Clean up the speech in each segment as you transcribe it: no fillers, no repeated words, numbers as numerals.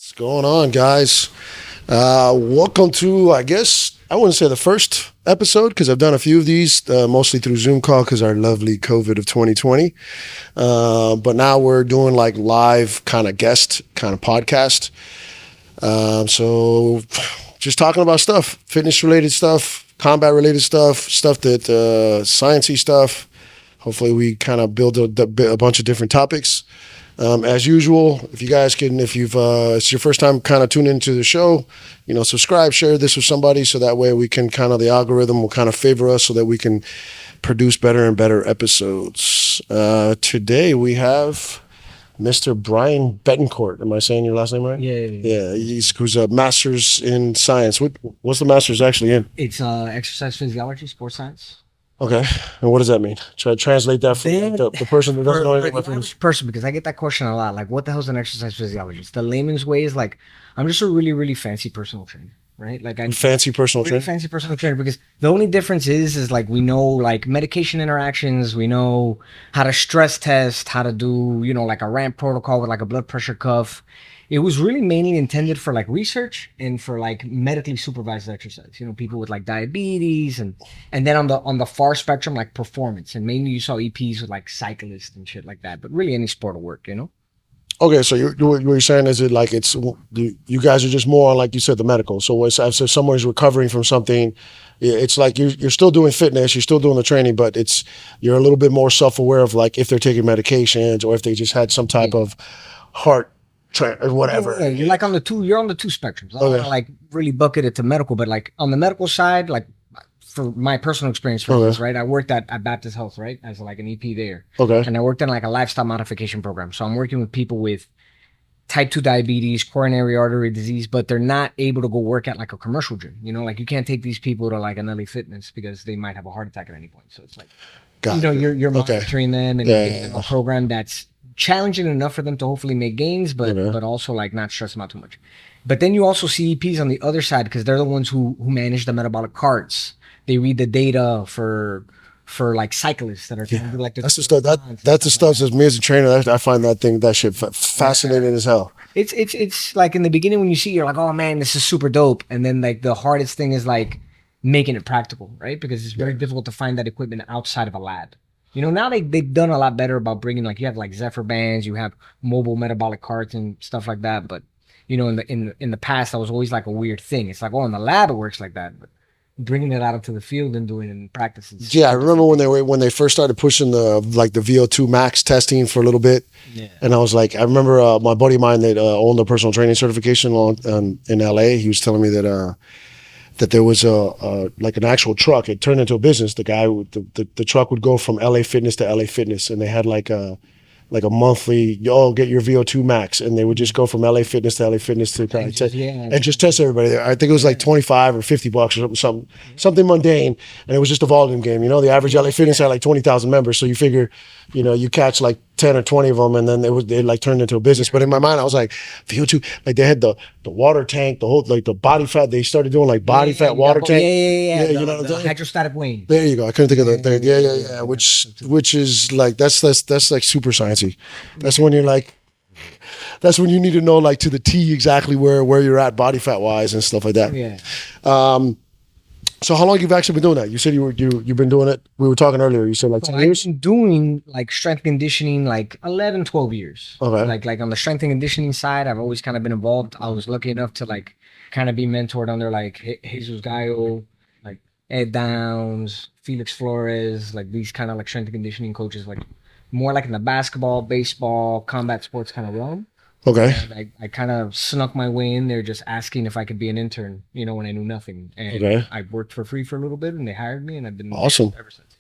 What's going on, guys? Welcome to, I guess, I wouldn't say the first episode because I've done a few of these, mostly through Zoom call because our lovely COVID of 2020. But now we're doing like live kind of guest kind of podcast. So just talking about stuff, fitness related stuff, combat related stuff, stuff that sciencey stuff. Hopefully we kind of build a bunch of different topics. As usual, if you guys can, if you've it's your first time kind of tuning into the show, subscribe, share this with somebody so that way we can kind of, the algorithm will kind of favor us so that we can produce better and better episodes. Today we have Mr. Brian BetanCourt. Am I saying your last name right? Yeah. Who's a master's in science. What's the master's actually in? It's exercise physiology, sports science. Okay. And what does that mean? Try to translate that for the person that doesn't know anything about fitness. Person, because I get that question a lot. Like, what the hell's an exercise physiologist? The layman's way is like, I'm just a really, really fancy personal trainer, right? Like, I'm fancy personal trainer. Fancy personal trainer, because the only difference is like we know like medication interactions, we know how to stress test, how to do like a ramp protocol with like a blood pressure cuff. It was really mainly intended for like research and for like medically supervised exercise. People with like diabetes and then on the far spectrum like performance, and mainly you saw EPs with like cyclists and shit like that. But really any sport will work, Okay, so what you're saying is it like you guys are just more on, like you said, the medical. So if someone's recovering from something, it's like you're still doing fitness, you're still doing the training, but you're a little bit more self-aware of like if they're taking medications or if they just had some type of heart or whatever. Yeah, you're on the two spectrums. I don't want to like really bucket it to medical, but like on the medical side, like for my personal experience, for instance, right? I worked at Baptist Health, right? As like an EP there. Okay. And I worked in like a lifestyle modification program. So I'm working with people with type 2 diabetes, coronary artery disease, but they're not able to go work at like a commercial gym. Like you can't take these people to like an LA Fitness because they might have a heart attack at any point. So it's like, you're monitoring them and a program that's challenging enough for them to hopefully make gains, but also like not stress them out too much. But then you also see EPs on the other side because they're the ones who manage the metabolic carts. They read the data for like cyclists that are trying to do like that's the stuff that's the stuff that me as a trainer, I find that shit fascinating as hell. It's like in the beginning when you see, you're like, oh man, this is super dope, and then like the hardest thing is like making it practical, right? Because it's very difficult to find that equipment outside of a lab. Now they've done a lot better about bringing, like, you have like Zephyr bands, you have mobile metabolic carts and stuff like that. But in the past, that was always like a weird thing. It's like, oh, in the lab it works like that, but bringing it out into the field and doing it in practices. Yeah, I remember when they first started pushing the VO2 max testing for a little bit. Yeah. And I was like, I remember my buddy of mine that owned a personal training certification in LA. He was telling me that there was like an actual truck. It turned into a business. The guy the truck would go from LA Fitness to LA Fitness, and they had like a monthly, get your VO2 max, and they would just go from LA Fitness to LA Fitness to kind of just test everybody there. I think it was like $25 or $50 or something mundane, and it was just a volume game. The average LA Fitness had like 20,000 members, so you figure, you catch like 10 or 20 of them, and then they like turned into a business. But in my mind, I was like, VO2, like they had the water tank, the whole, like the body fat. They started doing like body fat water tank. The hydrostatic weighing. There you go. I couldn't think of that thing. Yeah. Which is like that's like super sciencey. That's when you're like, that's when you need to know like to the T exactly where you're at body fat wise and stuff like that. Yeah. So how long you've actually been doing that? You said you've been doing it. We were talking earlier. You said like 10 years? I've been doing like strength conditioning like 11, 12 years. Okay. Like on the strength and conditioning side, I've always kind of been involved. I was lucky enough to like kind of be mentored under like Jesus Gallo, like Ed Downs, Felix Flores, like these kind of like strength and conditioning coaches, like more like in the basketball, baseball, combat sports kind of realm. Okay. And I kind of snuck my way in there just asking if I could be an intern, when I knew nothing. And I worked for free for a little bit, and they hired me, and I've been awesome ever since.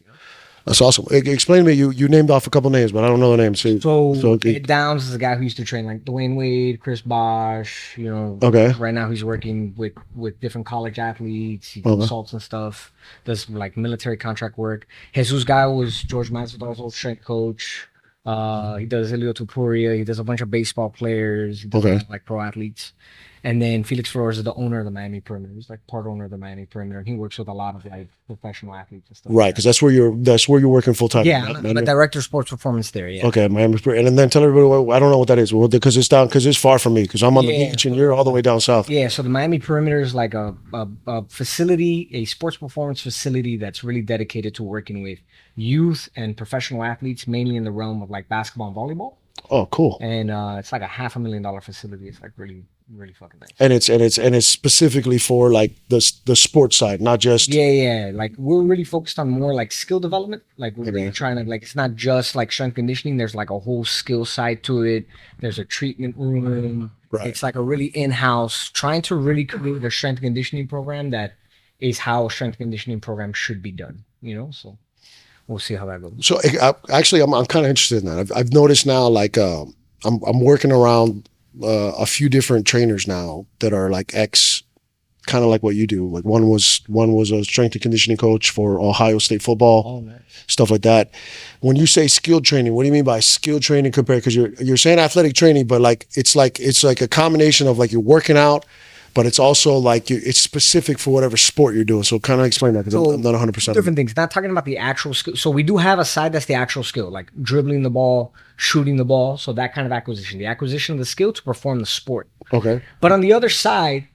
That's awesome. Explain to me, you named off a couple names, but I don't know the names. So Ed Downs is the guy who used to train like Dwayne Wade, Chris Bosh, Okay. Right now he's working with different college athletes. He consults and stuff, does like military contract work. Jesus Gallo was George Masvidal's old strength coach. He does Elio Tupuria. He does a bunch of baseball players. He does like pro athletes. And then Felix Flores is the owner of the Miami Perimeter. He's like part owner of the Miami Perimeter, and he works with a lot of like professional athletes and stuff. Right, because that's where you're working full time. Yeah, I'm a director of sports performance there. Yeah. Okay, Miami, and then tell everybody. I don't know what that is. Well, because it's far from me. Because I'm on the beach and you're all the way down south. Yeah, so the Miami Perimeter is like a facility, a sports performance facility that's really dedicated to working with youth and professional athletes, mainly in the realm of like basketball and volleyball. Oh, cool. And it's like a $500,000 facility. It's like really, really fucking nice. And it's specifically for like the sports side, not just Like we're really focused on more like skill development. Like we're really trying to like, it's not just like strength conditioning. There's like a whole skill side to it. There's a treatment room. Right. It's like a really in-house, trying to really create a strength conditioning program that is how a strength conditioning program should be done. So we'll see how that goes. So actually, I'm kind of interested in that. I've noticed now, like I'm working around a few different trainers now that are like kind of like what you do. Like one was a strength and conditioning coach for Ohio State football, nice. Stuff like that. When you say skilled training, what do you mean by skilled training compared? Because you're saying athletic training, but like it's like a combination of like you're working out, but it's also like it's specific for whatever sport you're doing. So kind of explain that, because I'm not 100%. Different things. Not talking about the actual skill. So we do have a side that's the actual skill, like dribbling the ball, shooting the ball. So that kind of acquisition. The acquisition of the skill to perform the sport. Okay. But on the other side,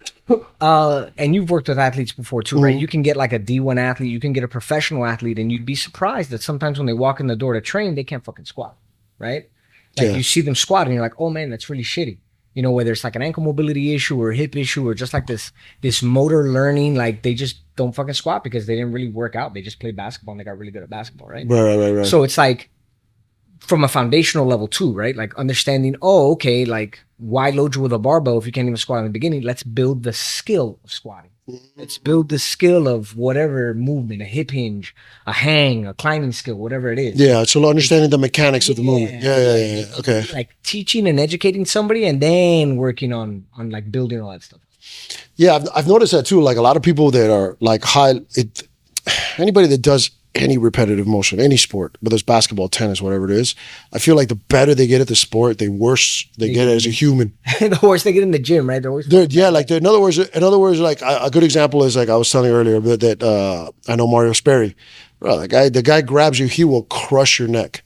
and you've worked with athletes before too, right? You can get like a D1 athlete, you can get a professional athlete, and you'd be surprised that sometimes when they walk in the door to train, they can't fucking squat, right? Like you see them squat and you're like, oh man, that's really shitty. Whether it's like an ankle mobility issue or a hip issue or just like this motor learning, like they just don't fucking squat because they didn't really work out. They just played basketball and they got really good at basketball, right? Right. So it's like from a foundational level too, right? Like understanding, okay, like why load you with a barbell if you can't even squat in the beginning? Let's build the skill of squatting. Let's build the skill of whatever movement, a hip hinge, a hang, a climbing skill, whatever it is. Yeah, so understanding the mechanics of the movement. Yeah. Okay. Like teaching and educating somebody and then working on like building all that stuff. Yeah, I've noticed that too. Like a lot of people that are like anybody that does any repetitive motion, any sport, whether it's basketball, tennis, whatever it is, I feel like the better they get at the sport, the worse they get as a human. The worse they get in the gym, right? In other words, like a good example is like I was telling you earlier that I know Mario Sperry. Bro, the guy grabs you, he will crush your neck,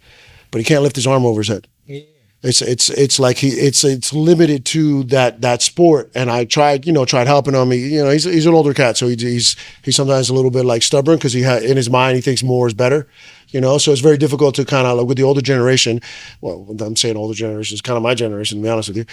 but he can't lift his arm over his head. Yeah. It's like it's limited to that sport, and I tried helping him. He's an older cat, so he's sometimes a little bit like stubborn because in his mind he thinks more is better, So it's very difficult to kind of like with the older generation. Well, I'm saying older generation is kind of my generation, to be honest with you.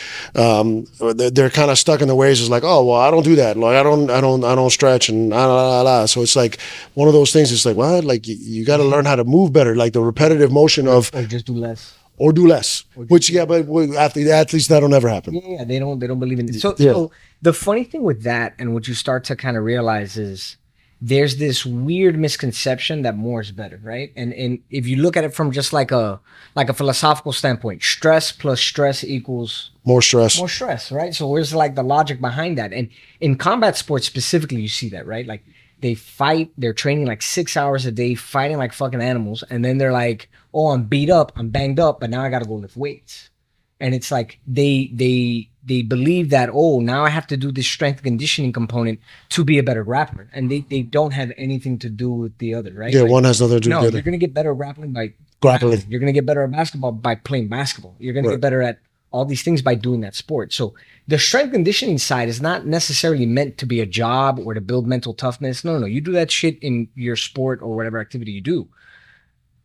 They're kind of stuck in the ways. It's like, oh well, I don't do that. Like I don't stretch and la. So it's like one of those things. It's like what? Like you got to learn how to move better. Like the repetitive motion of or just do less. Or do less, but athletes that'll never happen. Yeah, they don't believe in it. So the funny thing with that, and what you start to kind of realize is there's this weird misconception that more is better, right? And if you look at it from just like a philosophical standpoint, stress plus stress equals more stress. More stress, right? So where's like the logic behind that? And in combat sports specifically, you see that, right? Like they fight, they're training like 6 hours a day, fighting like fucking animals, and then they're like, oh, I'm beat up, I'm banged up, but now I gotta go lift weights. And it's like they believe that, oh, now I have to do this strength conditioning component to be a better grappler. And they don't have anything to do with the other, right? Yeah, like, one has nothing to do with the other. You're gonna get better at grappling by grappling. You're gonna get better at basketball by playing basketball. You're gonna get better at all these things by doing that sport. So the strength conditioning side is not necessarily meant to be a job or to build mental toughness. No. You do that shit in your sport or whatever activity you do.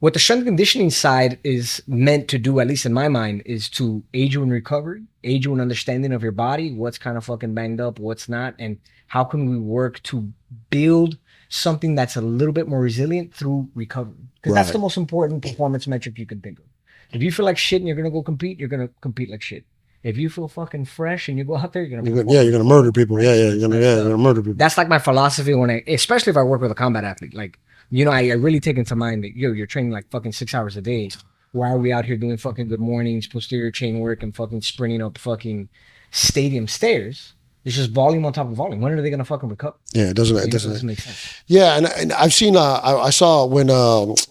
What the strength conditioning side is meant to do, at least in my mind, is to aid you in recovery, aid you in understanding of your body, what's kind of fucking banged up, what's not, and how can we work to build something that's a little bit more resilient through recovery. Because that's the most important performance metric you can think of. If you feel like shit and you're going to go compete, you're going to compete like shit. If you feel fucking fresh and you go out there, you're going to murder people. You're going to murder people. That's like my philosophy especially if I work with a combat athlete. Like, I really take into mind that, you're training like fucking 6 hours a day. Why are we out here doing fucking good mornings, posterior chain work, and fucking sprinting up fucking stadium stairs? It's just volume on top of volume. When are they going to fucking recover? Yeah, it doesn't make sense. Yeah, and I've seen, I saw when Faraz,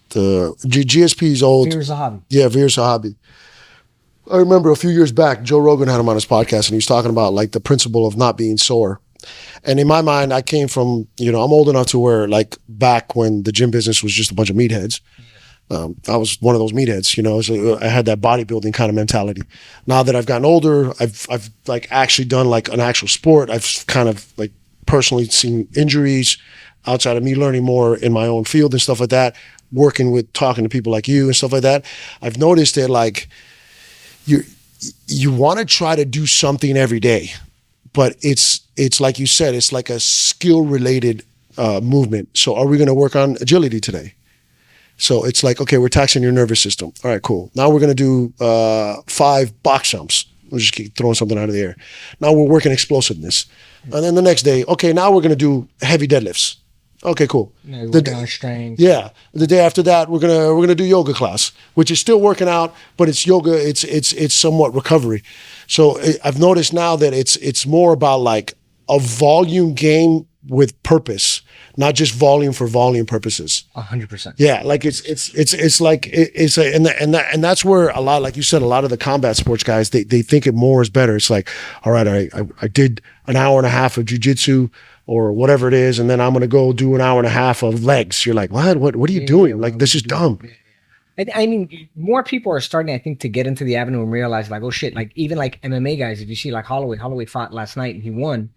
the GSP's old. Veer Zahabi. Yeah, Veer Zahabi. I remember a few years back, Joe Rogan had him on his podcast, and he was talking about like the principle of not being sore. And in my mind, I came from, I'm old enough to where, like, back when the gym business was just a bunch of meatheads, I was one of those meatheads, so I had that bodybuilding kind of mentality. Now that I've gotten older, I've like actually done like an actual sport. I've kind of like personally seen injuries outside of me learning more in my own field and stuff like that, working with, talking to people like you and stuff like that. I've noticed that like you want to try to do something every day, but it's like you said, it's like a skill related movement. So are we going to work on agility today? So it's like, okay, we're taxing your nervous system. All right, cool. Now we're going to do 5 box jumps. We'll just keep throwing something out of the air. Now we're working explosiveness. And then the next day, okay, now we're going to do heavy deadlifts. Okay, cool. Yeah, working on strength. Yeah. The day after that, we're gonna do yoga class, which is still working out, but it's yoga. It's somewhat recovery. So I've noticed now that it's more about like a volume game with purpose, not just volume for volume purposes. 100%. Yeah, like and that's where a lot, like you said, a lot of the combat sports guys they think it more is better. It's like, all right, I did an hour and a half of jujitsu or whatever it is, and then I'm gonna go do an hour and a half of legs. You're like, what are you doing? Like, this is dumb. I mean, more people are starting, I think, to get into the avenue and realize, like, oh shit, like even like MMA guys. If you see like Holloway fought last night and he won.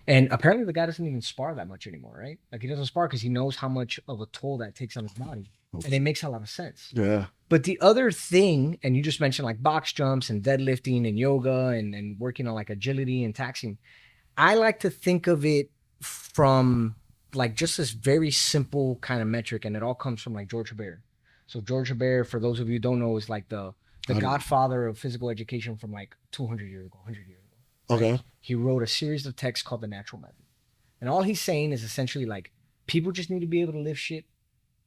And apparently the guy doesn't even spar that much anymore, right? Like he doesn't spar because he knows how much of a toll that takes on his body. And it makes a lot of sense. Yeah. But the other thing, and you just mentioned like box jumps and deadlifting and yoga and working on like agility and taxing. I like to think of it from like just this very simple kind of metric. And it all comes from like George Hebert. So George Hebert, for those of you who don't know, is like the godfather of physical education from like 200 years ago, 100 years ago. Okay. Right? He wrote a series of texts called The Natural Method. And all he's saying is essentially like people just need to be able to lift shit.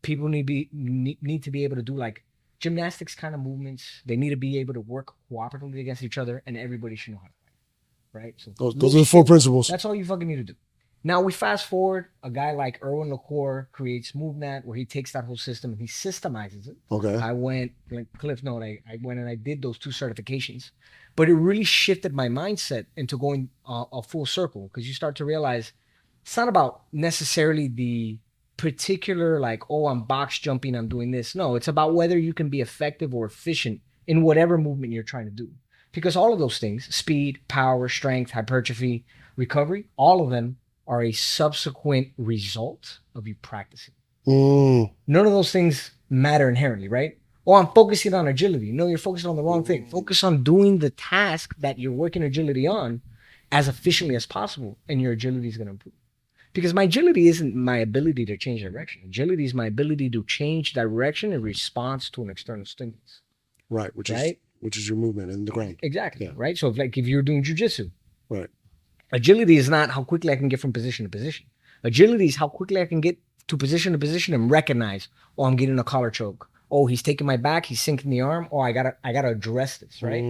People need to be able to do like gymnastics kind of movements. They need to be able to work cooperatively against each other, and everybody should know how to fight. Right? So those are the 4 principles. That's all you fucking need to do. Now we fast forward, a guy like Erwin LaCour creates MoveNat, where he takes that whole system and he systemizes it. Okay. I went, like Cliff Note, I went and I did those 2 certifications. But it really shifted my mindset into going a full circle, because you start to realize it's not about necessarily the particular like, oh, I'm box jumping, I'm doing this. No, it's about whether you can be effective or efficient in whatever movement you're trying to do. Because all of those things, speed, power, strength, hypertrophy, recovery, all of them are a subsequent result of you practicing. None of those things matter inherently, right? Oh, I'm focusing on agility. No, you're focusing on the wrong thing. Focus on doing the task that you're working agility on as efficiently as possible, and your agility is going to improve. Because my agility isn't my ability to change direction. Agility is my ability to change direction in response to an external stimulus. Right, which is your movement in the ground. Exactly, yeah. Right? So if you're doing jujitsu, right. Agility is not how quickly I can get from position to position. Agility is how quickly I can get to position and recognize, oh, I'm getting a collar choke. Oh, he's taking my back, he's sinking the arm. Oh, I gotta address this, right?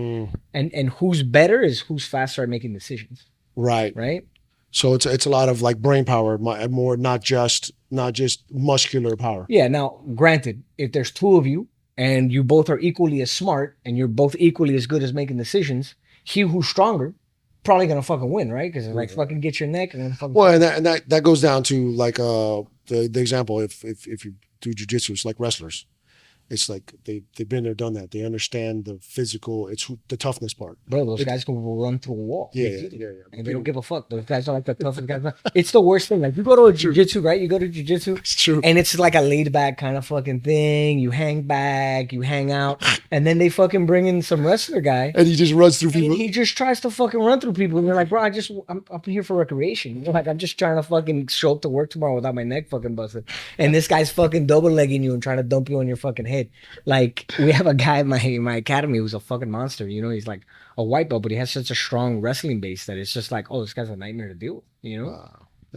And who's better is who's faster at making decisions. Right. Right? So it's a lot of like brain power, more not just muscular power. Yeah. Now, granted, if there's 2 of you and you both are equally as smart and you're both equally as good as making decisions, he who's stronger probably gonna fucking win, right? Because like fucking get your neck and then fucking. Well, and that goes down to like the example if you do jujitsu, it's like wrestlers. It's like they've been there, done that. They understand the physical. It's the toughness part. Bro, those guys can run through a wall. Yeah. And they don't give a fuck. Those guys are like the toughest guys. It's the worst thing. Like you go to a jiu-jitsu, right? You go to jiu-jitsu. It's true. And it's like a laid back kind of fucking thing. You hang back, you hang out, and then they fucking bring in some wrestler guy. And he just runs through people. And he just tries to fucking run through people. And you're like, bro, I'm here for recreation. You know, like I'm just trying to fucking show up to work tomorrow without my neck fucking busted. And this guy's fucking double legging you and trying to dump you on your fucking head. Like, we have a guy in my academy who's a fucking monster. You know, he's like a white belt, but he has such a strong wrestling base that it's just like, oh, this guy's a nightmare to deal with. You know,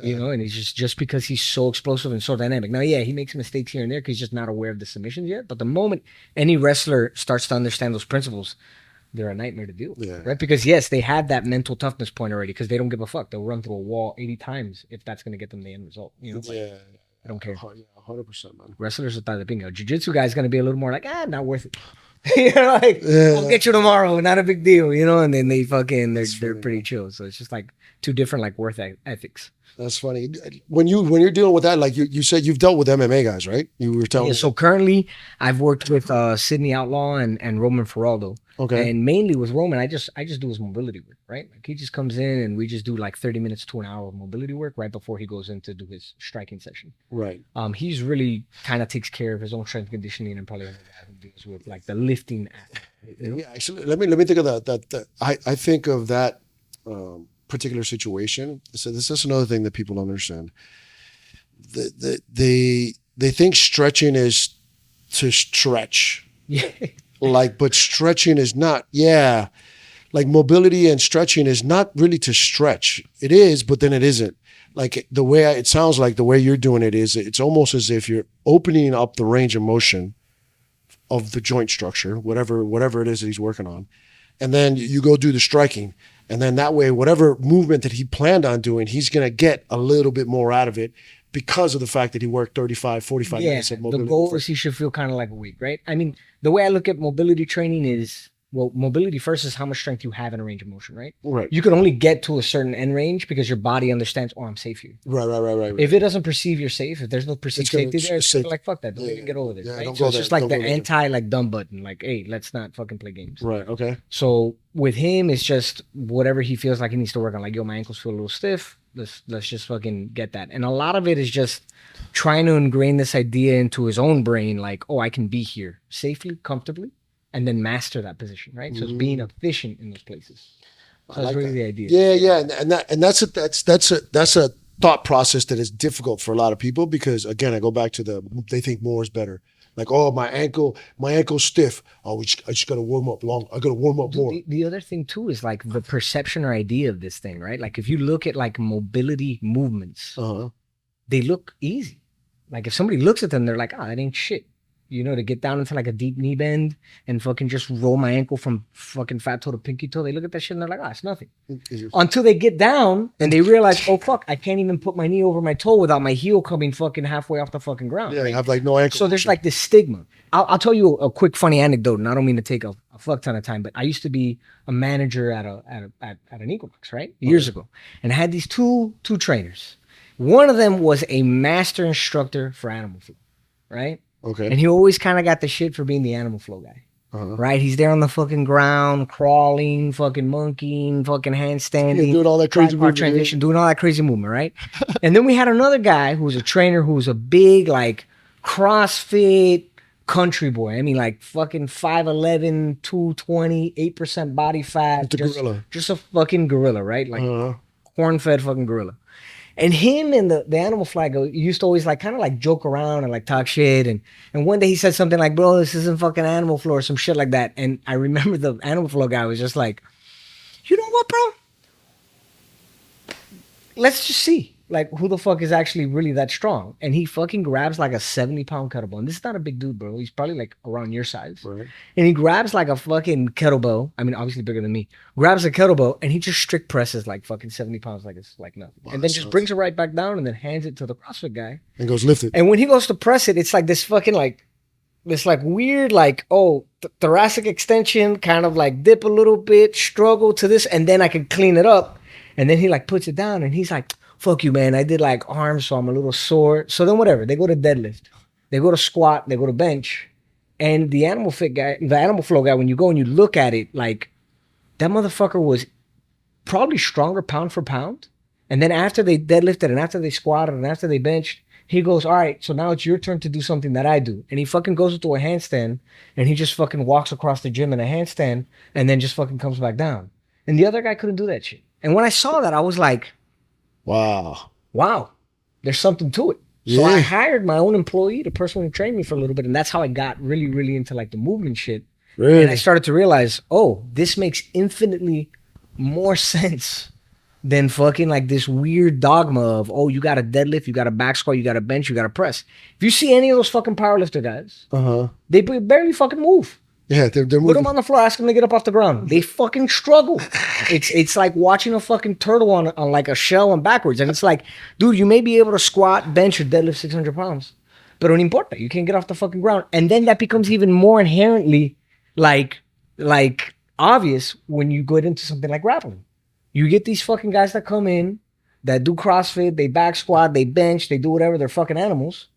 you know, and he's just because he's so explosive and so dynamic. Now, yeah, he makes mistakes here and there because he's just not aware of the submissions yet. But the moment any wrestler starts to understand those principles, they're a nightmare to deal with, right? Because yes, they have that mental toughness point already because they don't give a fuck. They'll run through a wall 80 times if that's going to get them the end result. You know, I don't care. 100%, man. Wrestlers are the bingo. Jiu-jitsu guy is going to be a little more like, not worth it. You're like, Yeah. I'll get you tomorrow, not a big deal, you know. And then they're pretty chill. So it's just like two different like worth ethics. That's funny. When you're dealing with that, like you said, you've dealt with MMA guys, right? You were telling me. So currently, I've worked with Sydney Outlaw and Roman Feraldo. Okay. And mainly with Roman, I just do his mobility work, right? Like he just comes in and we just do like 30 minutes to an hour of mobility work right before he goes in to do his striking session. Right. He's really kind of takes care of his own strength conditioning and probably deals with like the lifting. You know? Yeah. Actually, let me think of that. I think of that particular situation. So this is another thing that people don't understand. They think stretching is to stretch. Yeah. Like, but stretching is not. Yeah. Like mobility and stretching is not really to stretch. It is, but then it isn't. Like the way it sounds like the way you're doing it is, it's almost as if you're opening up the range of motion of the joint structure, whatever it is that he's working on. And then you go do the striking. And then that way, whatever movement that he planned on doing, he's going to get a little bit more out of it because of the fact that he worked 35, 45 minutes of mobility. The goal is he should feel kind of like a week, right? I mean, the way I look at mobility training is, well, mobility first is how much strength you have in a range of motion, right? Right. You can only get to a certain end range because your body understands, oh, I'm safe here. Right. If it doesn't perceive you're safe, if there's no perceived safety there, it's safe. like, fuck that, don't even get over this, right? Don't So go it's there. just like Don't the go there. anti like dumb button, like, hey, let's not fucking play games. Right. Okay. So with him, it's just whatever he feels like he needs to work on. Like, yo, my ankles feel a little stiff. Let's just fucking get that. And a lot of it is just trying to ingrain this idea into his own brain, like, oh, I can be here safely, comfortably, and then master that position, right? So it's being efficient in those places. So that's really the idea. Yeah, and that's a thought process that is difficult for a lot of people because again, I go back to they think more is better. Like, oh, my ankle's stiff. Oh, I just gotta warm up long. I gotta warm up more. The other thing too is like the perception or idea of this thing, right? Like if you look at like mobility movements, they look easy. Like if somebody looks at them, they're like, oh, that ain't shit. You know, to get down into like a deep knee bend and fucking just roll my ankle from fucking fat toe to pinky toe. They look at that shit and they're like, it's nothing. Until they get down and they realize, oh, fuck, I can't even put my knee over my toe without my heel coming fucking halfway off the fucking ground. Yeah, right? I have like no ankle. So there's like this stigma. I'll tell you a quick funny anecdote, and I don't mean to take a fuck ton of time, but I used to be a manager at an Equinox, right? Years ago. And I had these two trainers. One of them was a master instructor for animal flow, right? Okay. And he always kind of got the shit for being the animal flow guy. Right? He's there on the fucking ground, crawling, fucking monkeying, fucking handstanding. Yeah, doing all that crazy movement. Transition, doing all that crazy movement, right? And then we had another guy who was a trainer who was a big, like, CrossFit country boy. I mean, like, fucking 5'11", 220, 8% body fat. Gorilla. Just a fucking gorilla, right? Like, corn-fed fucking gorilla. And him and the animal flag used to always like kind of like joke around and like talk shit. And one day he said something like, bro, this isn't fucking animal flow or some shit like that. And I remember the animal flow guy was just like, you know what, bro? Let's just see. Like, who the fuck is actually really that strong? And he fucking grabs like a 70-pound kettlebell. And this is not a big dude, bro. He's probably like around your size. Right. And he grabs like a fucking kettlebell. I mean, obviously bigger than me. Grabs a kettlebell and he just strict presses like fucking 70 pounds like it's like nothing. Wow, and then just brings it right back down and then hands it to the CrossFit guy. And goes lift it. And when he goes to press it, it's like this fucking like, this like weird like, thoracic extension, kind of like dip a little bit, struggle to this, and then I can clean it up. And then he like puts it down and he's like, fuck you, man. I did like arms, so I'm a little sore. So then whatever. They go to deadlift. They go to squat. They go to bench. And the animal flow guy, when you go and you look at it, like that motherfucker was probably stronger pound for pound. And then after they deadlifted and after they squatted and after they benched, he goes, all right, so now it's your turn to do something that I do. And he fucking goes into a handstand and he just fucking walks across the gym in a handstand and then just fucking comes back down. And the other guy couldn't do that shit. And when I saw that, I was like, wow, there's something to it. So I hired my own employee to personally train me for a little bit. And that's how I got really, really into like the movement shit. Really? And I started to realize, oh, this makes infinitely more sense than fucking like this weird dogma of, oh, you got to deadlift, you got to back squat, you got to bench, you got to press. If you see any of those fucking powerlifter guys, they barely fucking move. Yeah, they're moving. Put them on the floor, ask them to get up off the ground. They fucking struggle. It's like watching a fucking turtle on like a shell and backwards. And it's like, dude, you may be able to squat, bench, or deadlift 600 pounds. Pero no importa. You can't get off the fucking ground. And then that becomes even more inherently Like obvious when you go into something like grappling. You get these fucking guys that come in that do CrossFit, they back squat, they bench, they do whatever, they're fucking animals.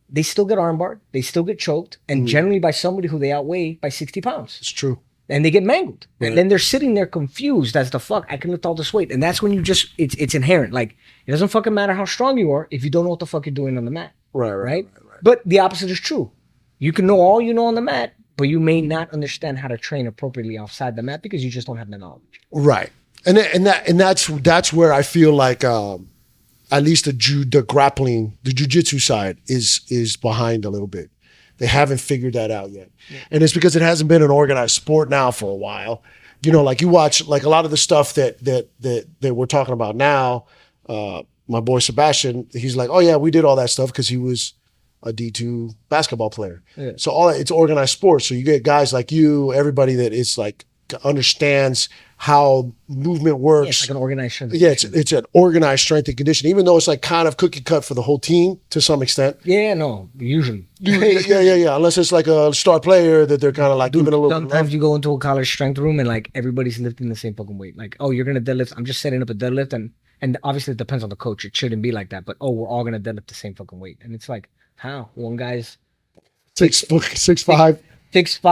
They still get armbarred, they still get choked, and generally by somebody who they outweigh by 60 pounds. It's true. And they get mangled. Right. And then they're sitting there confused as the fuck, I can lift all this weight. And that's when you just, it's inherent. Like, it doesn't fucking matter how strong you are if you don't know what the fuck you're doing on the mat. Right. But the opposite is true. You can know all you know on the mat, but you may not understand how to train appropriately outside the mat because you just don't have the knowledge. Right. And that's where I feel like at least the grappling, the jiu-jitsu side is behind a little bit. They haven't figured that out yet. Yeah. And it's because it hasn't been an organized sport now for a while. You know, like you watch like a lot of the stuff that we're talking about now, my boy Sebastian, he's like, oh yeah, we did all that stuff because he was a D2 basketball player. Yeah. So it's organized sports. So you get guys like you, everybody that is like understands how movement works. Yeah, it's like an organized strength. Yeah, it's an organized strength and conditioning, even though it's like kind of cookie cut for the whole team to some extent. Yeah, no, usually. Yeah. Unless it's like a star player that they're kind of like giving a little. Sometimes you go into a college strength room and like everybody's lifting the same fucking weight. Like, oh, you're gonna deadlift. I'm just setting up a deadlift, and obviously it depends on the coach. It shouldn't be like that, but we're all gonna deadlift the same fucking weight, and it's like, how? One guy's 6'5". 6'5",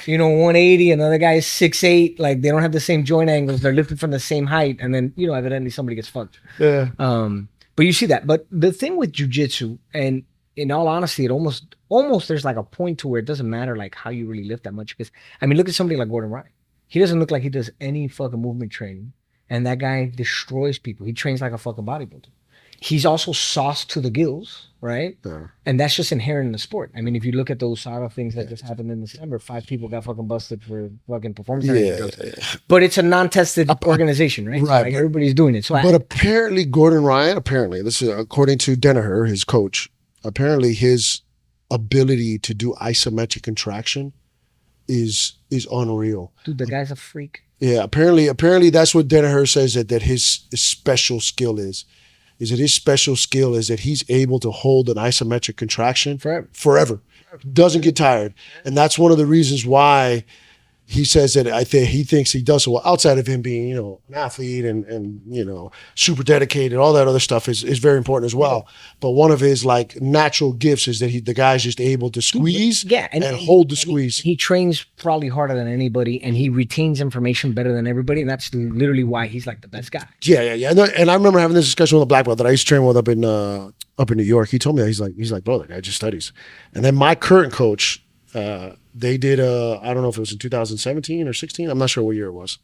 180. Another guy is 6'8". Like they don't have the same joint angles. They're lifted from the same height, and then evidently somebody gets fucked. Yeah. But you see that. But the thing with jujitsu, and in all honesty, it almost there's like a point to where it doesn't matter like how you really lift that much. Because I mean, look at somebody like Gordon Ryan. He doesn't look like he does any fucking movement training, and that guy destroys people. He trains like a fucking bodybuilder. He's also sauced to the gills, right? Yeah. And that's just inherent in the sport. I mean, if you look at those sort of things that just happened in December, 5 people got fucking busted for fucking performance. Yeah. But it's a non-tested organization, right? Right. So like everybody's doing it. So apparently Gordon Ryan, this is according to Danaher, his coach, apparently his ability to do isometric contraction is unreal. Dude, the guy's a freak. Yeah, apparently that's what Danaher says that his special skill is that his special skill is that he's able to hold an isometric contraction forever. Doesn't get tired. And that's one of the reasons why he says that he thinks he does so well outside of him being, an athlete and super dedicated. All that other stuff is very important as well. But one of his like natural gifts is that the guy's just able to squeeze and hold the squeeze. He trains probably harder than anybody, and he retains information better than everybody. And that's literally why he's like the best guy. Yeah. And I remember having this discussion with a black belt that I used to train with up in New York. He told me that he's like, bro, that guy just studies. And then my current coach, they did I don't know if it was in 2017 or 16. I'm not sure what year it was.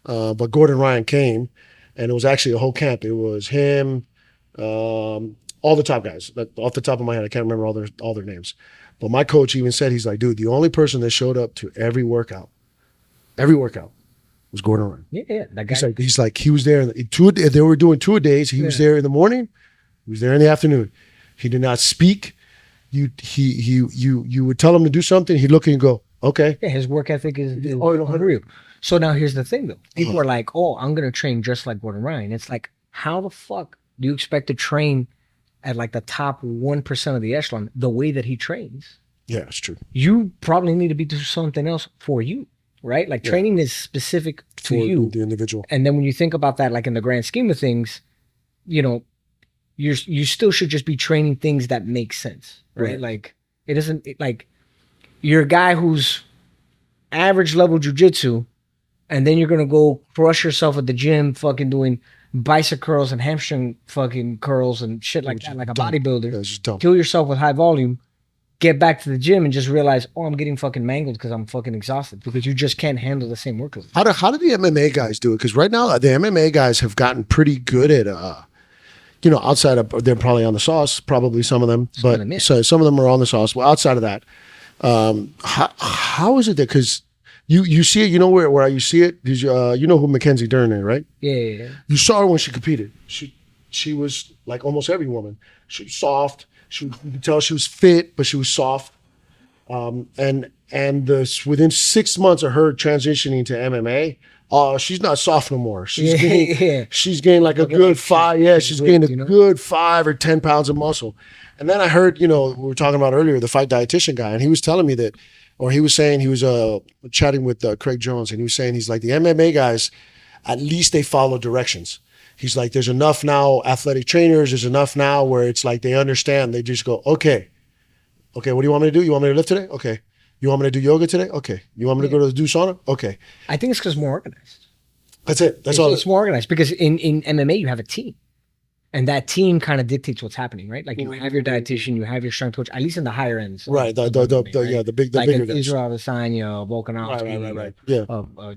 But Gordon Ryan came, and it was actually a whole camp. It was him, all the top guys. Off the top of my head, I can't remember all their names. But my coach even said, he's like, dude, the only person that showed up to every workout was Gordon Ryan. Yeah, that guy. He's like he was there. They were doing 2 days. He was there in the morning. He was there in the afternoon. He did not speak. You would tell him to do something, he'd look and go, okay. Yeah, his work ethic is unreal. So now here's the thing though. People are like, oh, I'm gonna train just like Gordon Ryan. It's like, how the fuck do you expect to train at like the top 1% of the echelon the way that he trains? Yeah, it's true. You probably need to be doing something else for you, right? Like training is specific to you, the individual. And then when you think about that, like in the grand scheme of things, you still should just be training things that make sense, right? Like it isn't like you're a guy who's average level jujitsu, and then you're gonna go crush yourself at the gym, fucking doing bicep curls and hamstring fucking curls and shit like that, like a bodybuilder. Kill yourself with high volume, get back to the gym and just realize, oh, I'm getting fucking mangled because I'm fucking exhausted because you just can't handle the same workload. How do the MMA guys do it? Because right now the MMA guys have gotten pretty good at outside of, they're probably on the sauce, probably some of them, but so some of them are on the sauce. Well, outside of that, how is it that, because you see it, where you see it, you know who Mackenzie Dern is, right? Yeah. You saw her when she competed. She was like almost every woman. She was soft. You could tell she was fit, but she was soft. Within 6 months of her transitioning to MMA, she's not soft no more. She's gained like a good 5. Yeah, she's gained a good 5 or 10 pounds of muscle. And then I heard, we were talking about earlier, the fight dietitian guy, and he was telling me that, or he was saying, he was chatting with Craig Jones, and he was saying, he's like, the MMA guys, at least they follow directions. He's like, there's enough now athletic trainers, there's enough now where it's like they understand. They just go, okay, what do you want me to do? You want me to lift today? Okay. You want me to do yoga today? Okay. You want me to go to do sauna? Okay. I think it's because more organized. That's it. That's all. It's more organized because in MMA you have a team. And that team kind of dictates what's happening, right? Like you have your dietitian, you have your strength coach, at least in the higher ends. Right. The like bigger guys. Israel Adesanya, Volkanovski. Right.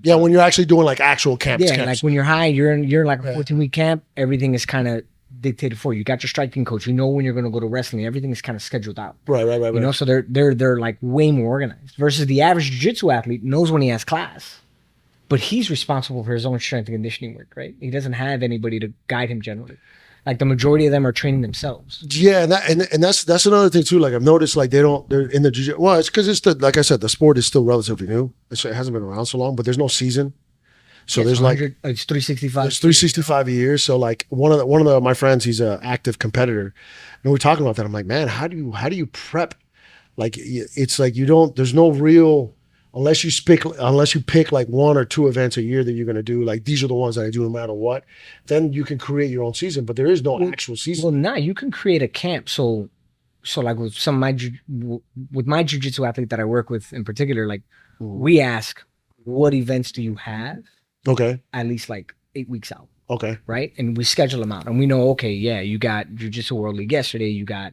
Yeah. When you're actually doing like actual camps. Yeah. Like when you're high, you're in like a 14-week camp. Everything is kind of dictated for you. You got your striking coach. You know when you're going to go to wrestling. Everything is kind of scheduled out. Right. You know, so they're like way more organized. Versus the average jiu-jitsu athlete knows when he has class, but he's responsible for his own strength and conditioning work. Right. He doesn't have anybody to guide him generally. Like the majority of them are training themselves. Yeah, and that's another thing too. Like I've noticed, like they're in the jiu-jitsu. Well, it's because like I said, the sport is still relatively new. It hasn't been around so long, but there's no season. So there's like it's 365. It's 365 a year. So like one of my friends, he's an active competitor, and we're talking about that. I'm like, man, how do you prep? Like it's like there's no real. Unless you pick like one or two events a year that you're going to do, like these are the ones that I do no matter what, then you can create your own season. But there is no actual season. Well, now you can create a camp. So like with my jiu-jitsu athlete that I work with in particular, like we ask, what events do you have? Okay. At least like 8 weeks out. Okay. Right. And we schedule them out, and we know, okay, yeah, you got Jiu-Jitsu World League yesterday. You got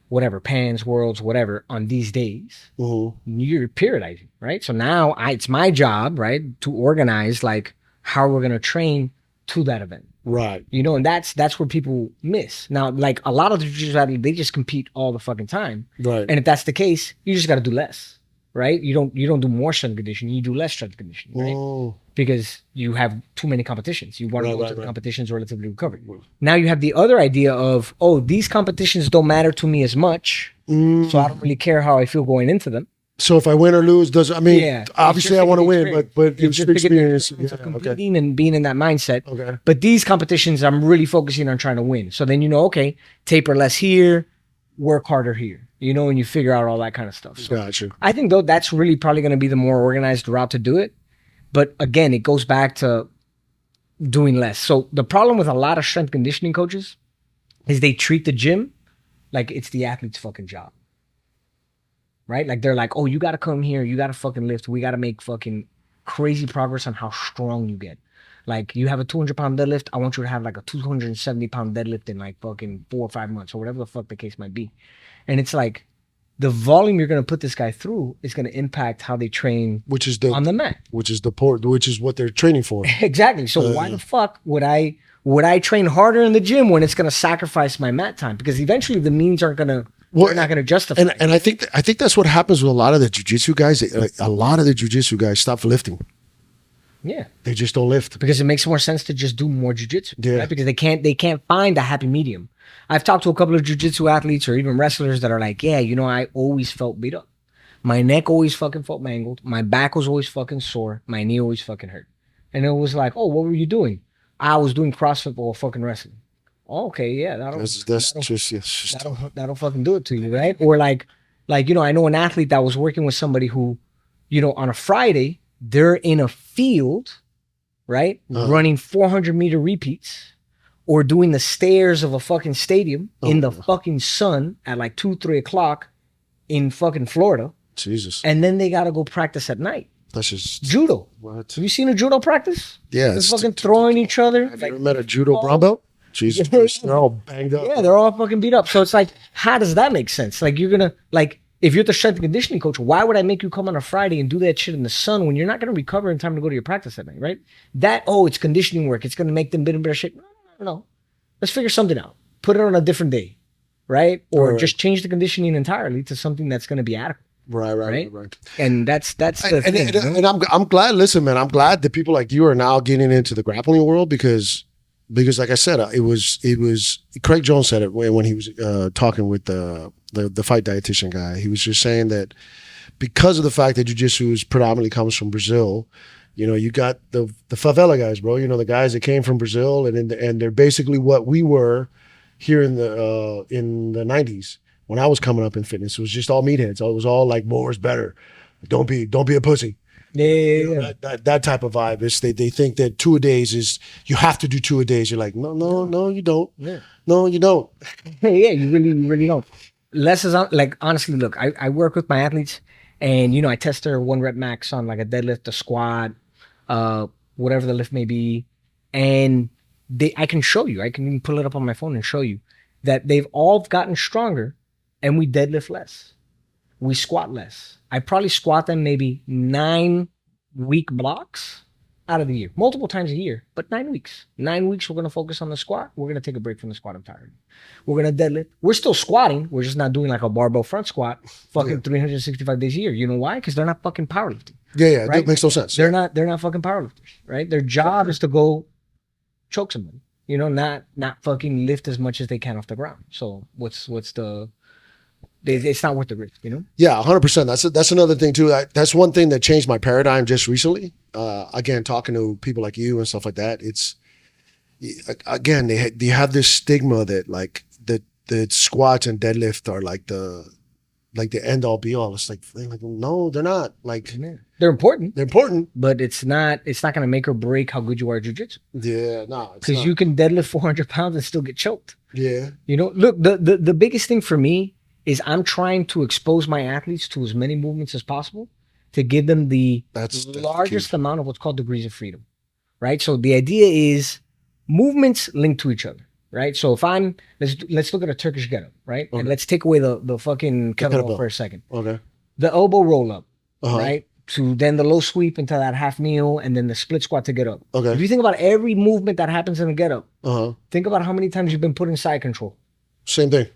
whatever, Pans, Worlds, whatever, on these days. You're periodizing, right? So now it's my job, right, to organize like how we're going to train to that event. Right. You know, and that's where people miss. Now, like a lot of the jiu-jitsu athletes, they just compete all the fucking time. Right. And if that's the case, you just got to do less, right? You don't do more strength conditioning, you do less strength conditioning, right? Because you have too many competitions. You want to go to the competitions relatively recovered. Now you have the other idea of, these competitions don't matter to me as much, so I don't really care how I feel going into them. So if I win or lose, obviously I want to win, but it's just experience. Competing and being in that mindset. Okay. But these competitions, I'm really focusing on trying to win. So then okay, taper less here, work harder here. You know, and you figure out all that kind of stuff. So gotcha. I think though that's really probably going to be the more organized route to do it. But again, it goes back to doing less. So the problem with a lot of strength conditioning coaches is they treat the gym like it's the athlete's fucking job. Right? Like they're like, you got to come here. You got to fucking lift. We got to make fucking crazy progress on how strong you get. Like you have a 200-pound deadlift. I want you to have like a 270-pound deadlift in like fucking 4 or 5 months or whatever the fuck the case might be. And it's like, the volume you're going to put this guy through is going to impact how they train on the mat. Which is what they're training for. Exactly. So why the fuck would I train harder in the gym when it's going to sacrifice my mat time? Because eventually the means aren't going to, they're not going to justify it. And I think that's what happens with a lot of the jiu-jitsu guys. A lot of the jiu-jitsu guys stop lifting. Yeah. They just don't lift. Because it makes more sense to just do more jiu-jitsu. Yeah. Right? Because they can't find a happy medium. I've talked to a couple of jiu-jitsu athletes or even wrestlers that are like, yeah, I always felt beat up. My neck always fucking felt mangled. My back was always fucking sore. My knee always fucking hurt. And it was like, what were you doing? I was doing CrossFit or fucking wrestling. Okay, yeah. That'll fucking do it to you, right? Or like, I know an athlete that was working with somebody who, on a Friday, they're in a field, right? Running 400-meter repeats. Or doing the stairs of a fucking stadium in the fucking sun at like 2, 3 o'clock in fucking Florida. Jesus. And then they got to go practice at night. That's just judo. What? Have you seen a judo practice? Yeah. They're fucking throwing each other. Have you ever met a judo brown belt? Jesus Christ. They're all banged up. Yeah, they're all fucking beat up. So it's like, how does that make sense? Like, you're going to, like, if you're the strength and conditioning coach, why would I make you come on a Friday and do that shit in the sun when you're not going to recover in time to go to your practice at night, right? It's conditioning work. It's going to make them better shape. No. Let's figure something out. Put it on a different day, right? Or just change the conditioning entirely to something that's going to be adequate. Right. And that's the thing. And I'm glad. Listen, man, I'm glad that people like you are now getting into the grappling world because like I said, it was Craig Jones said it when he was talking with the fight dietitian guy. He was just saying that because of the fact that jiu-jitsu predominantly comes from Brazil. You got the favela guys, bro. The guys that came from Brazil, and they're basically what we were here in the 90s when I was coming up in fitness. It was just all meatheads. It was all like more is better. Don't be a pussy. Yeah. That type of vibe. It's they think that 2-a-days is you have to do 2-a-days. You're like, no, you don't. Yeah. No, you don't. Yeah, you really don't. Less is like, honestly, look, I work with my athletes, and I test their 1 rep max on like a deadlift, a squat, whatever the lift may be, and I can show you. I can even pull it up on my phone and show you that they've all gotten stronger, and we deadlift less, we squat less. I probably squat them maybe 9-week blocks out of the year, multiple times a year, but 9 weeks. 9 weeks, we're going to focus on the squat. We're going to take a break from the squat entirely. We're going to deadlift. We're still squatting. We're just not doing like a barbell front squat 365 days a year. You know why? Because they're not fucking powerlifting. Yeah, right? That makes no sense. They're not fucking powerlifters, right? Their job is to go choke somebody, not fucking lift as much as they can off the ground. So what's the... It's not worth the risk, Yeah, 100%. That's another thing too. That's one thing that changed my paradigm just recently. Again, talking to people like you and stuff like that. It's again they have this stigma that like the squats and deadlift are like the end all be all. It's like no, they're not. Like they're important. They're important, but it's not going to make or break how good you are at jiu-jitsu. Yeah, no, because you can deadlift 400 pounds and still get choked. Yeah, look, the biggest thing for me is I'm trying to expose my athletes to as many movements as possible to give them the largest amount of what's called degrees of freedom, right? So the idea is movements linked to each other, right? So if let's look at a Turkish getup, right? Okay. And let's take away the fucking kettlebell for a second. Okay. The elbow roll up, right? To then the low sweep into that half kneel, and then the split squat to get up. Okay. If you think about every movement that happens in a get up, think about how many times you've been put in side control. Same thing.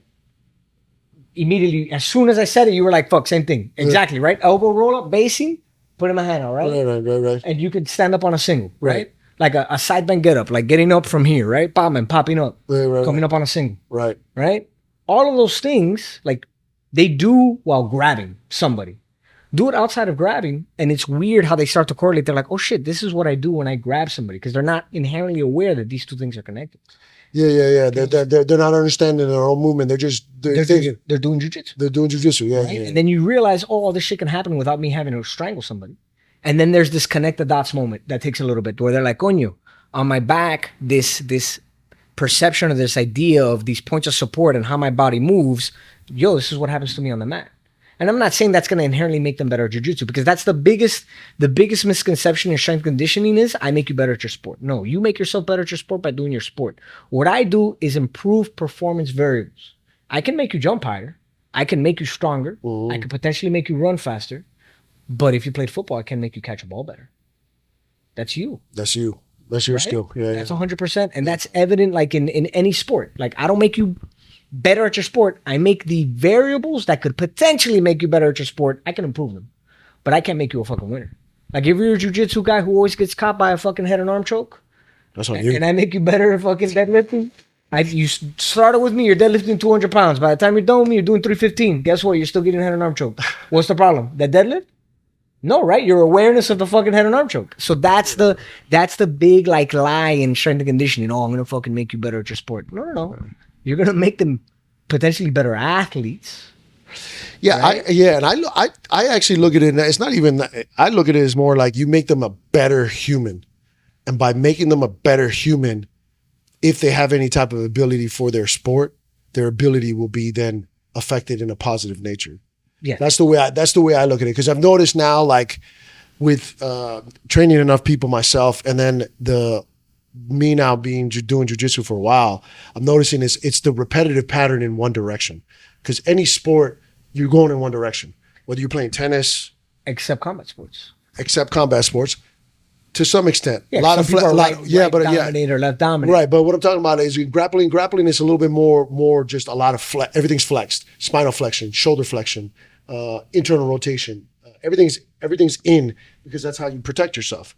Immediately, as soon as I said it, you were like, fuck, same thing. Exactly, right? Elbow roll up, basing, putting my hand out, right? Right. And you could stand up on a single, right? Like a side bend get up, like getting up from here, right? Bombing, popping up, coming up on a single. Right? All of those things, like they do while grabbing somebody. Do it outside of grabbing, and it's weird how they start to correlate. They're like, oh shit, this is what I do when I grab somebody, because they're not inherently aware that these two things are connected. Yeah. They're not understanding their own movement. They're doing jiu-jitsu. They're doing jiu-jitsu, yeah. And then you realize, all this shit can happen without me having to strangle somebody. And then there's this connect the dots moment that takes a little bit, where they're like, coño, on my back, this perception of this idea of these points of support and how my body moves, this is what happens to me on the mat. And I'm not saying that's going to inherently make them better at jiu-jitsu, because that's the biggest misconception in strength conditioning is I make you better at your sport. No, you make yourself better at your sport by doing your sport. What I do is improve performance variables. I can make you jump higher. I can make you stronger. I can potentially make you run faster. But if you played football, I can make you catch a ball better. That's you. That's you. That's your skill. Yeah, that's 100%. And that's evident like in any sport. Like I don't make you better at your sport. I make the variables that could potentially make you better at your sport. I can improve them, but I can't make you a fucking winner. Like if you're a jiu-jitsu guy who always gets caught by a fucking head and arm choke, that's on you. And I make you better at fucking deadlifting. You started with me, you're deadlifting 200 pounds. By the time you're done with me, you're doing 315. Guess what? You're still getting head and arm choke. What's the problem? That deadlift? No, right? Your awareness of the fucking head and arm choke. So that's the big like lie in strength and conditioning. Oh, I'm gonna fucking make you better at your sport. No. You're gonna make them potentially better athletes. Yeah, right? I actually look at it. It's not even. I look at it as more like you make them a better human, and by making them a better human, if they have any type of ability for their sport, their ability will be then affected in a positive nature. Yeah, that's the way I look at it, because I've noticed now, like with training enough people myself, and then me now doing jiu-jitsu for a while, I'm noticing it's the repetitive pattern in one direction. Because any sport, you're going in one direction. Whether you're playing tennis, except combat sports, to some extent. Yeah, a lot of people dominate or left dominate. Right, but what I'm talking about is grappling. Grappling is a little bit more just a lot of everything's flexed, spinal flexion, shoulder flexion, internal rotation. Everything's in, because that's how you protect yourself.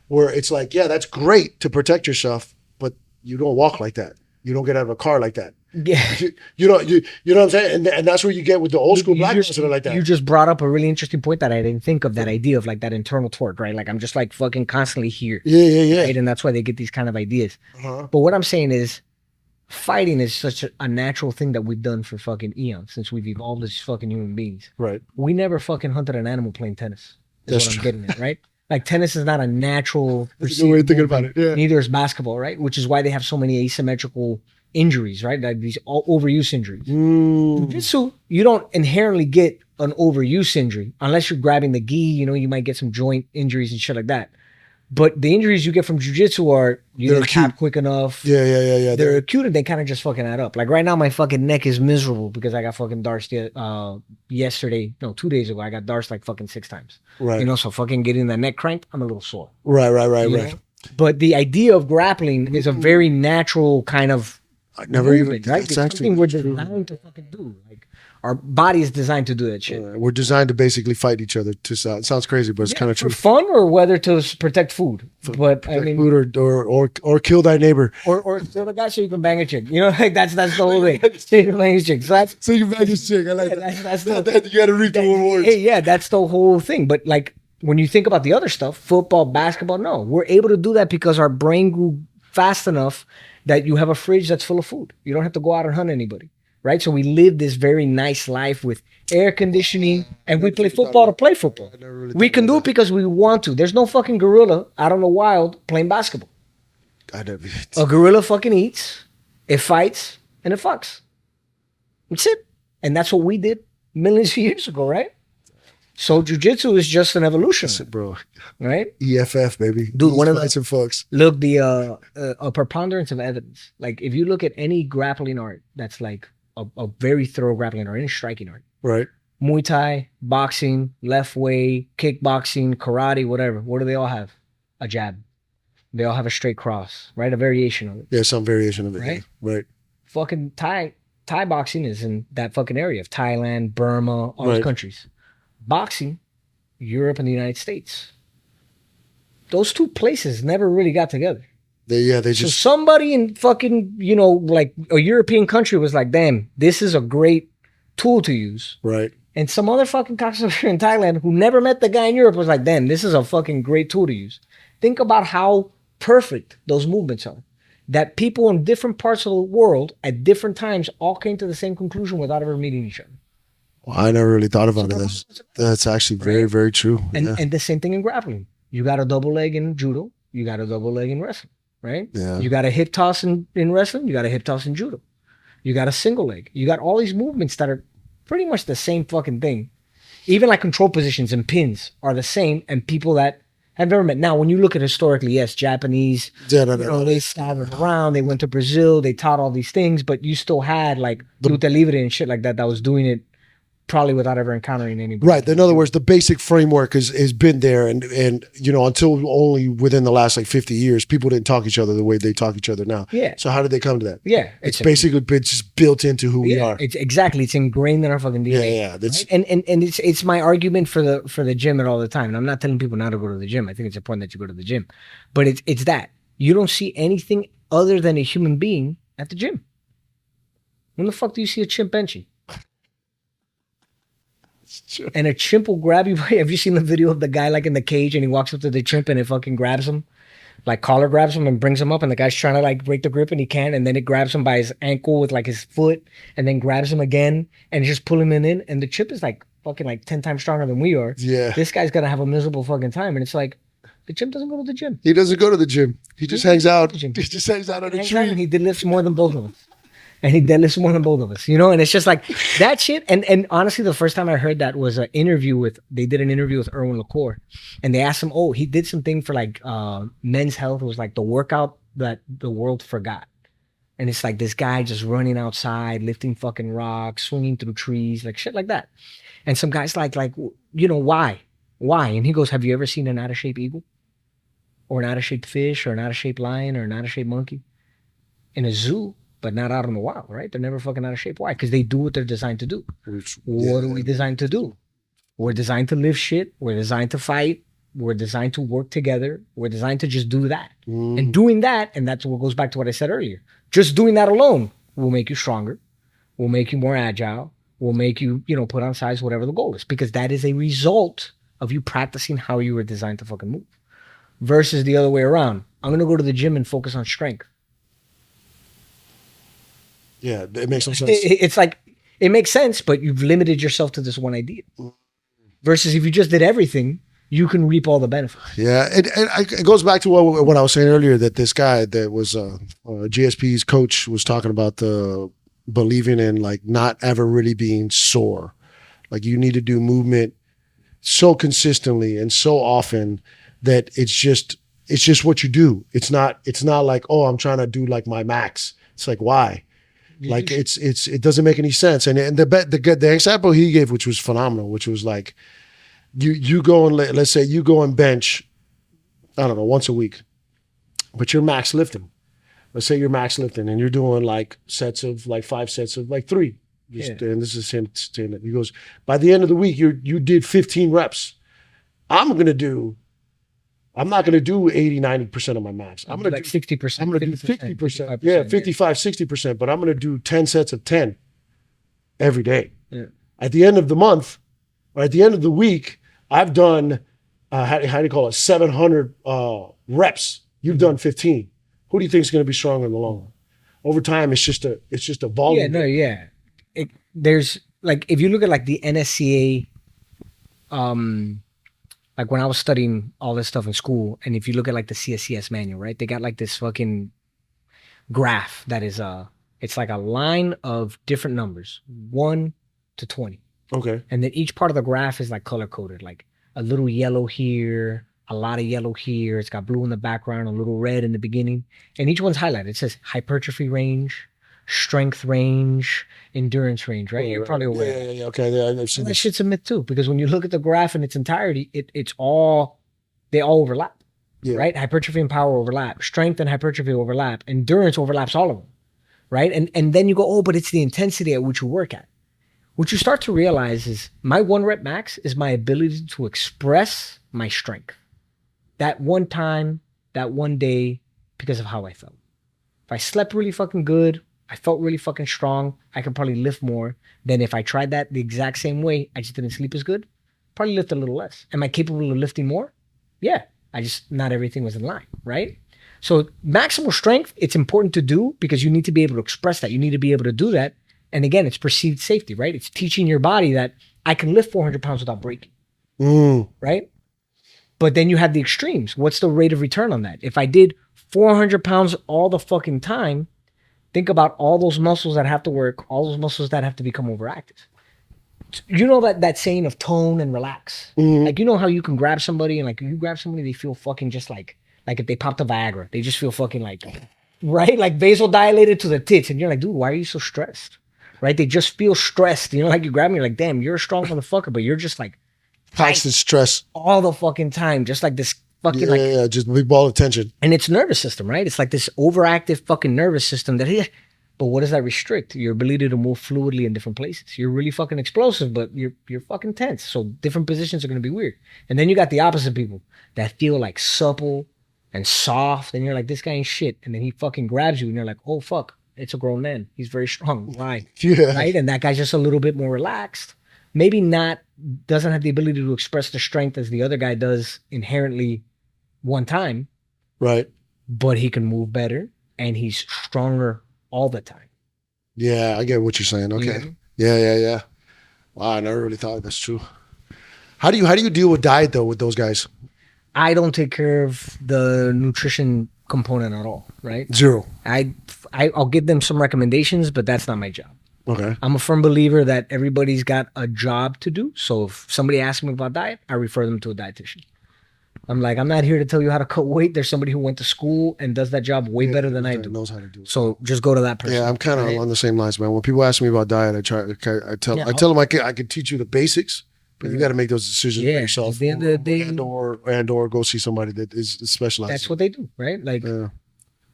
Where it's like, yeah, that's great to protect yourself, but you don't walk like that. You don't get out of a car like that. Yeah, you know what I'm saying, and that's where you get with the old school black guys like that. You just brought up a really interesting point that I didn't think of. That idea of like that internal torque, right? Like I'm just like fucking constantly here. Yeah. Right? And that's why they get these kind of ideas. But what I'm saying is, fighting is such a natural thing that we've done for fucking eons since we've evolved as fucking human beings. Right. We never fucking hunted an animal playing tennis. That's What I'm true. getting at, right? Like tennis is not a natural. That's a good way of thinking about it. Yeah. Neither is basketball, right? Which is why they have so many asymmetrical injuries, right? Like these overuse injuries. Jiu-jitsu, you don't inherently get an overuse injury unless you're grabbing the gi. You know, you might get some joint injuries and shit like that. But the injuries you get from jiu-jitsu are you didn't tap quick enough. Yeah. They're acute and they kind of just fucking add up. Like right now, my fucking neck is miserable because I got fucking darsed yesterday. No, 2 days ago. I got darsed like fucking 6 times. Right. You know, so fucking getting that neck cranked, I'm a little sore. Right. You know? But the idea of grappling is a very natural kind of I never movement, even. right? It's It's actually something we're designed to fucking do. Like our body is designed to do that shit. we're designed to basically fight each other. It sounds crazy, but it's kind of For true. fun or whether to protect food. But I mean, Food or kill thy neighbor. or kill the guy so you can bang a chick. You know, like that's the whole thing. So you can bang a chick. So that's So you bang his chick. I like that. that's You got to read the rewards. Hey, yeah, that's the whole thing. But like when you think about the other stuff, football, basketball, no, we're able to do that because our brain grew fast enough that you have a fridge that's full of food. You don't have to go out and hunt anybody, right? So we live this very nice life with air conditioning, and we play football to play football. We can do it because we want to. There's no fucking gorilla out in the wild playing basketball. A gorilla fucking eats, it fights, and it fucks. That's it. And that's what we did millions of years ago, right? So jujitsu is just an evolution, bro. right? EFF, baby. Dude, one of the some folks. Look, a preponderance of evidence. Like if you look at any grappling art, that's like a very thorough grappling art, any striking art. Right. Muay Thai, boxing, left way, kickboxing, karate, whatever. What do they all have? A jab. They all have a straight cross, right? A variation of it. Yeah, some variation of it. Right? Yeah. Right. Fucking Thai boxing is in that fucking area of Thailand, Burma, all those countries. Boxing, Europe and the United States. Those two places never really got together. They just. So somebody in fucking, you know, like a European country was like, damn, this is a great tool to use. Right. And some other fucking cocksucker in Thailand who never met the guy in Europe was like, damn, this is a fucking great tool to use. Think about how perfect those movements are. That people in different parts of the world at different times all came to the same conclusion without ever meeting each other. Well, I never really thought about it. That's actually very, very true. And the same thing in grappling. You got a double leg in judo. You got a double leg in wrestling, right? Yeah. You got a hip toss in wrestling. You got a hip toss in judo. You got a single leg. You got all these movements that are pretty much the same fucking thing. Even like control positions and pins are the same. And people that have never met. Now, when you look at historically, yes, Japanese, they scattered around. They went to Brazil. They taught all these things. But you still had like luta libre and shit like that was doing it probably without ever encountering anybody. Right. In other words, the basic framework has been there, and you know, until only within the last like 50 years, people didn't talk each other the way they talk each other now. Yeah. So how did they come to that? Yeah. It's basically been just built into who we are. It's exactly. It's ingrained in our fucking DNA. Yeah. That's right? And it's my argument for the gym at all the time. And I'm not telling people not to go to the gym. I think it's important that you go to the gym, but it's that you don't see anything other than a human being at the gym. When the fuck do you see a chimp benching? And a chimp will grab you. Have you seen the video of the guy like in the cage and he walks up to the chimp and it fucking grabs him? Like collar grabs him and brings him up and the guy's trying to like break the grip and he can't. And then it grabs him by his ankle with like his foot and then grabs him again and just pull him in. And the chimp is like fucking like 10 times stronger than we are. Yeah. This guy's going to have a miserable fucking time. And it's like, the chimp doesn't go to the gym. He doesn't go to the gym. He just hangs out. He just hangs out on a tree. And he deadlifts more than both of us. And he deadlifts more than both of us, you know? And it's just like that shit. And honestly, the first time I heard that was they did an interview with Erwin LaCour. And they asked him, he did something for like Men's Health. It was like the workout that the world forgot. And it's like this guy just running outside, lifting fucking rocks, swinging through trees, like shit like that. And some guy's like, you know, why? Why? And he goes, have you ever seen an out of shape eagle? Or an out of shape fish, or an out of shape lion, or an out of shape monkey? In a zoo. But not out in the wild, right? They're never fucking out of shape. Why? Because they do what they're designed to do. What are we designed to do? We're designed to live shit. We're designed to fight. We're designed to work together. We're designed to just do that. And doing that, and that's what goes back to what I said earlier, just doing that alone will make you stronger, will make you more agile, will make you, you know, put on size, whatever the goal is. Because that is a result of you practicing how you were designed to fucking move. Versus the other way around. I'm going to go to the gym and focus on strength. Yeah, it makes no sense. It's like, it makes sense, but you've limited yourself to this one idea. Versus if you just did everything, you can reap all the benefits. Yeah, it goes back to what I was saying earlier, that this guy that was GSP's coach was talking about the believing in like not ever really being sore. Like you need to do movement so consistently and so often that it's just what you do. It's not like, oh, I'm trying to do like my max. It's like, why? Like it doesn't make any sense. And the example he gave, which was phenomenal, which was like you go and let's say you go and bench, I don't know, once a week, but you're max lifting. Let's say you're max lifting and you're doing like sets of like 5 sets of like 3. And this is him saying that. He goes, by the end of the week, you did 15 reps. I'm not going to do 80, 90% of my max. I'm going to like 60%. I'm going to do 50%. Yeah, 55, 60%, but I'm going to do 10 sets of 10 every day. Yeah. At the end of the month, or at the end of the week, I've done, how do you call it, 700 reps. You've done 15. Who do you think is going to be stronger in the long run? Over time, it's just a volume. Yeah, no, yeah. There's like, if you look at like the NSCA, like when I was studying all this stuff in school, and if you look at like the CSCS manual, right, they got like this fucking graph that is it's like a line of different numbers, 1 to 20. Okay. And then each part of the graph is like color coded, like a little yellow here, a lot of yellow here. It's got blue in the background, a little red in the beginning, and each one's highlighted. It says hypertrophy range, strength range, endurance range, right? You're probably aware. Yeah. Okay, yeah, I've seen That this. shit's a myth too, because when you look at the graph in its entirety, they all overlap, right? Hypertrophy and power overlap, strength and hypertrophy overlap, endurance overlaps all of them, right? And then you go, oh, but it's the intensity at which you work at. What you start to realize is my 1 rep max is my ability to express my strength. That one time, that one day, because of how I felt. If I slept really fucking good, I felt really fucking strong, I could probably lift more than if I tried that the exact same way, I just didn't sleep as good, probably lift a little less. Am I capable of lifting more? Yeah. Not everything was in line, right? So maximal strength, it's important to do because you need to be able to express that. You need to be able to do that. And again, it's perceived safety, right? It's teaching your body that I can lift 400 pounds without breaking, right? But then you have the extremes. What's the rate of return on that? If I did 400 pounds all the fucking time, think about all those muscles that have to work, all those muscles that have to become overactive. You know that saying of tone and relax? Like, you know how you can grab somebody and like you grab somebody, they feel fucking just like if they popped a Viagra, they just feel fucking like, right? Like vasodilated to the tits. And you're like, dude, why are you so stressed? Right? They just feel stressed. You know, like you grab me, you're like, damn, you're a strong motherfucker, but you're just like constant stress all the fucking time. Just like this fucking just big ball of tension. And it's nervous system, right? It's like this overactive fucking nervous system but what does that restrict? Your ability to move fluidly in different places. You're really fucking explosive, but you're fucking tense. So different positions are going to be weird. And then you got the opposite people that feel like supple and soft. And you're like, this guy ain't shit. And then he fucking grabs you and you're like, oh, fuck. It's a grown man. He's very strong. Why? Yeah. Right? And that guy's just a little bit more relaxed. Maybe doesn't have the ability to express the strength as the other guy does inherently one time. Right. But he can move better and he's stronger all the time. Yeah, I get what you're saying. Okay. Yeah. Wow, I never really thought that's true. How do you deal with diet though with those guys? I don't take care of the nutrition component at all, right? Zero. I'll give them some recommendations, but that's not my job. Okay. I'm a firm believer that everybody's got a job to do. So if somebody asks me about diet, I refer them to a dietitian. I'm like, I'm not here to tell you how to cut weight. There's somebody who went to school and does that job way better than I do. Knows how to do it. So just go to that person. Yeah, I'm kind of on the same lines, man. When people ask me about diet, I tell them I can teach you the basics, but you got to make those decisions for yourself. At the end of the day, and or go see somebody that is specialized. That's what they do, right? Like,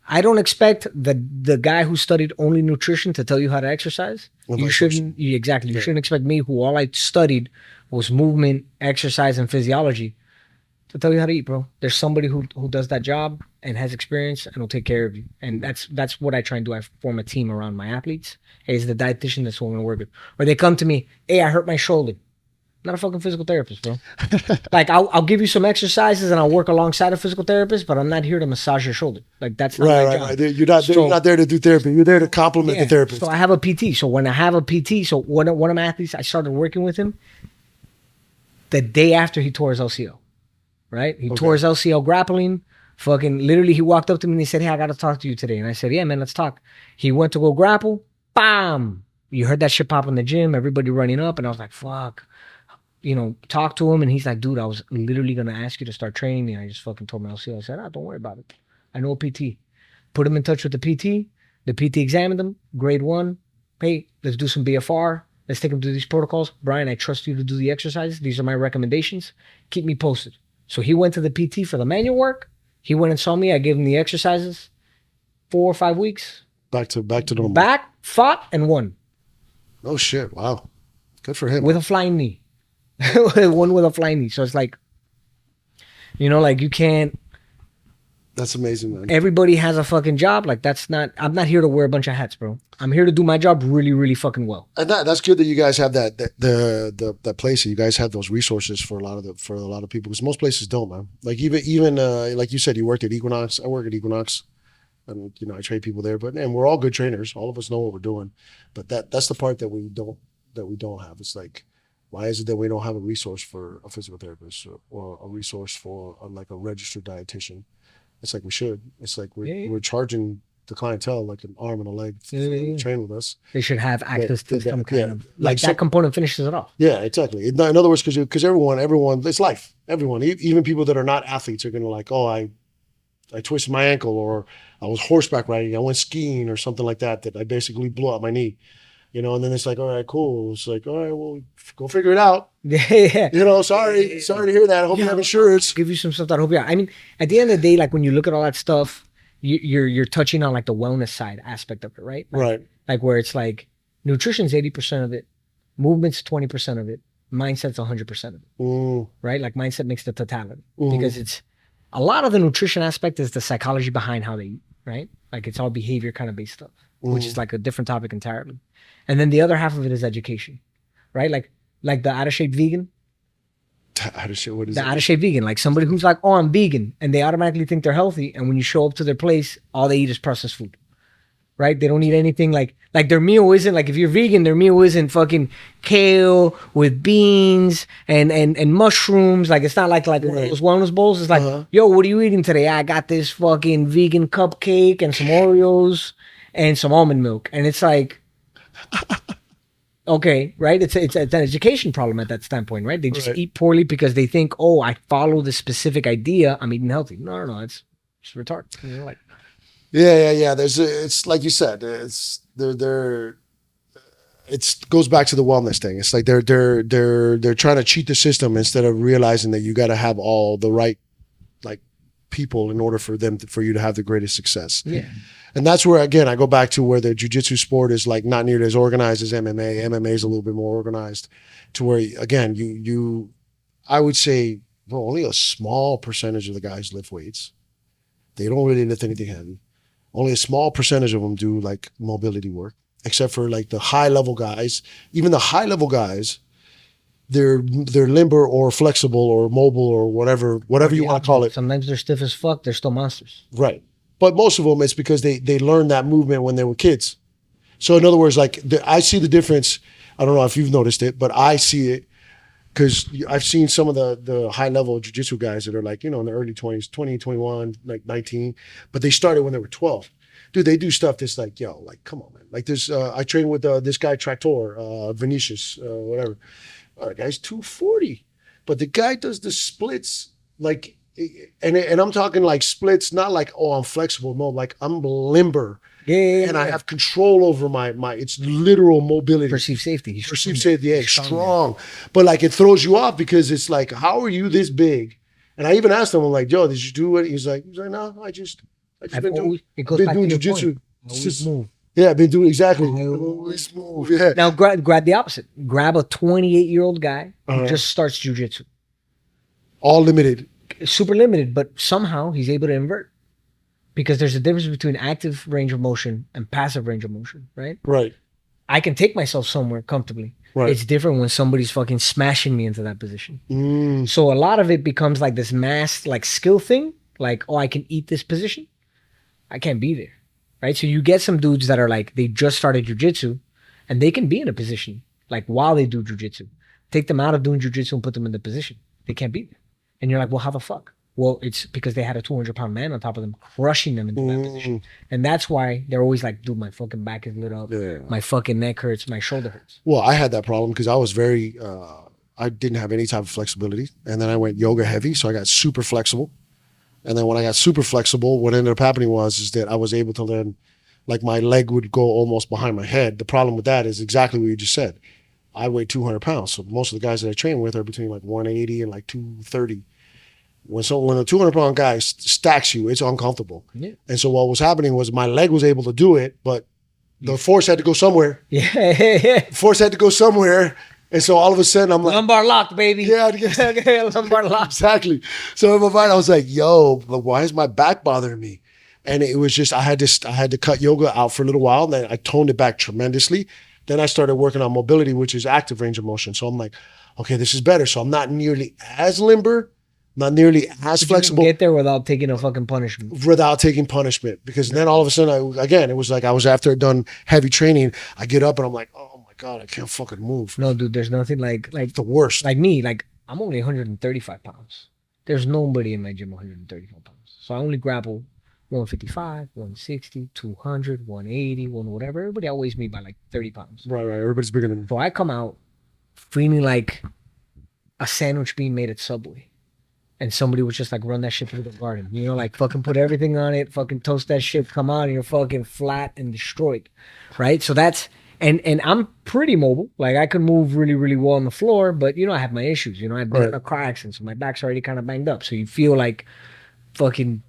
I don't expect the guy who studied only nutrition to tell you how to exercise. You shouldn't expect me, who all I studied was movement, exercise, and physiology, to tell you how to eat, bro. There's somebody who does that job and has experience and will take care of you. And that's what I try and do. I form a team around my athletes. Hey, is the dietitian that's what I'm gonna work with. Or they come to me, hey, I hurt my shoulder. not a fucking physical therapist, bro. Like I'll give you some exercises and I'll work alongside a physical therapist, but I'm not here to massage your shoulder. Like that's not my job. Right. You're not there to do therapy. You're there to complement the therapist. So I have a PT. So when I have a PT, so one of my athletes, I started working with him the day after he tore his LCL. Right? He tore his LCL grappling. Fucking literally, he walked up to me and he said, "Hey, I got to talk to you today." And I said, "Yeah, man, let's talk." He went to go grapple. Bam! You heard that shit pop in the gym. Everybody running up, and I was like, "Fuck." You know, talk to him, and he's like, "Dude, I was literally gonna ask you to start training me. I just fucking tore my LCL." I said, "Don't worry about it. I know a PT." Put him in touch with the PT. The PT examined him. Grade 1. Hey, let's do some BFR. Let's take him through these protocols. Brian, I trust you to do the exercises. These are my recommendations. Keep me posted. So he went to the PT for the manual work. He went and saw me. I gave him the exercises. 4 or 5 weeks. Back to normal. Back, fought, and won. Oh shit! Wow, good for him. With a flying knee. One with a flying knee. So it's like, you know, like you can't. That's amazing, man. Everybody has a fucking job. Like I'm not here to wear a bunch of hats, bro. I'm here to do my job really, really fucking well. And that's good that you guys have that place. You guys have those resources for a lot of people, because most places don't, man. Like even like you said, you worked at Equinox. I work at Equinox, and you know I train people there. But man, we're all good trainers. All of us know what we're doing. But that's the part that we don't have. It's like, why is it that we don't have a resource for a physical therapist or a resource for like a registered dietitian? It's like we should. It's like we're charging the clientele like an arm and a leg to train with us. They should have access to some kind of like that component finishes it off. Yeah, exactly. In other words, because everyone, it's life. Everyone, even people that are not athletes, are gonna like, oh, I twisted my ankle, or I was horseback riding, I went skiing, or something like that I basically blew out my knee. You know, and then it's like, all right, cool. It's like, all right, well, go figure it out. Yeah. You know, sorry to hear that. I hope you have insurance. I'll give you some stuff that I hope you. I mean, at the end of the day, like when you look at all that stuff, you're touching on like the wellness side aspect of it, right? Like where it's like nutrition's 80% of it, movement's 20% of it, mindset's 100% of it, right? Like mindset makes the totality, because it's a lot of the nutrition aspect is the psychology behind how they eat, right? Like it's all behavior kind of based stuff, which is like a different topic entirely. And then the other half of it is education, right? Like the out of shape vegan. Out of shape, what is the it? Out of shape vegan, like somebody who's like, oh, I'm vegan, and they automatically think they're healthy, and when you show up to their place, all they eat is processed food, right? They don't eat anything like their meal isn't like, if you're vegan, their meal isn't fucking kale with beans and mushrooms. Like it's not like one of those wellness bowls. It's like, yo, what are you eating today? I got this fucking vegan cupcake and some Oreos and some almond milk, and it's like. Okay, right? It's an education problem at that standpoint, right? They just eat poorly because they think, oh, I follow this specific idea, I'm eating healthy. No, it's retarded. You know, like, yeah. It's like you said, it goes back to the wellness thing. It's like they're trying to cheat the system instead of realizing that you got to have all the right like people in order for you to have the greatest success. Yeah. And that's where, again, I go back to where the jiu-jitsu sport is like not nearly as organized as MMA. MMA is a little bit more organized, to where, again, I would say, well, only a small percentage of the guys lift weights. They don't really lift anything heavy. Only a small percentage of them do like mobility work, except for like the high level guys. Even the high level guys, they're limber or flexible or mobile or whatever you want to call it. Sometimes they're stiff as fuck. They're still monsters. Right. But most of them, it's because they learned that movement when they were kids. So in other words, like I see the difference. I don't know if you've noticed it, but I see it because I've seen some of the high level jiu-jitsu guys that are like, you know, in their early 20s, 20, 21, like 19, but they started when they were 12. Dude, they do stuff that's like, yo, like, come on, man. Like this, I train with this guy, Tractor, Vinicius, whatever. Guy's 240, but the guy does the splits like, and I'm talking like splits, not like, oh, I'm flexible. No, like I'm limber. Yeah. And I have control over my it's literal mobility. Perceived safety. Perceived safety, yeah, strong. But like it throws you off because it's like, how are you this big? And I even asked him, I'm like, Joe, did you do it? He's like, no, I just been doing jiu-jitsu. Move. Yeah, I've been doing exactly. Always move. Yeah. Now grab the opposite. Grab a 28-year-old guy who just starts jiu-jitsu. All limited. Super limited, but somehow he's able to invert, because there's a difference between active range of motion and passive range of motion, right? Right. I can take myself somewhere comfortably. Right. It's different when somebody's fucking smashing me into that position. Mm. So a lot of it becomes like this mass like skill thing. Like, oh, I can eat this position. I can't be there. Right? So you get some dudes that are like, they just started jujitsu and they can be in a position like while they do jujitsu. Take them out of doing jujitsu and put them in the position. They can't be there. And you're like, well, how the fuck? Well, it's because they had a 200-pound man on top of them, crushing them into that position. And that's why they're always like, dude, my fucking back is lit up. Yeah. My fucking neck hurts. My shoulder hurts. Well, I had that problem because I was very, I didn't have any type of flexibility. And then I went yoga heavy, so I got super flexible. And then when I got super flexible, what ended up happening is that I was able to then, like my leg would go almost behind my head. The problem with that is exactly what you just said. I weigh 200 pounds. So most of the guys that I train with are between like 180 and like 230. When a 200-pound guy stacks you, it's uncomfortable. Yeah. And so what was happening was my leg was able to do it, but the force had to go somewhere. Yeah. Force had to go somewhere. And so all of a sudden I'm like, lumbar locked, baby. Yeah. Lumbar locked. Exactly. So in my mind, I was like, yo, why is my back bothering me? And it was just, I had to cut yoga out for a little while. And then I toned it back tremendously. Then I started working on mobility, which is active range of motion. So I'm like, okay, this is better. So I'm not nearly as limber, not nearly as flexible. You can get there without taking a fucking punishment. Without taking punishment. Because then all of a sudden, it was like I was after I'd done heavy training, I get up and I'm like, oh my God, I can't fucking move. No, dude, there's nothing like the worst. Like me, like I'm only 135 pounds. There's nobody in my gym 135 pounds. So I only grapple 155, 160, 200, 180, whatever. Everybody outweighs me by like 30 pounds. Right. Everybody's bigger than me. So I come out feeling like a sandwich being made at Subway. And somebody would just like run that shit through the garden. You know, like fucking put everything on it, fucking toast that shit, come out and you're fucking flat and destroyed. Right? So that's, and I'm pretty mobile. Like I can move really, really well on the floor, but you know, I have my issues. You know, I've been in a car accident, so my back's already kind of banged up. So you feel like fucking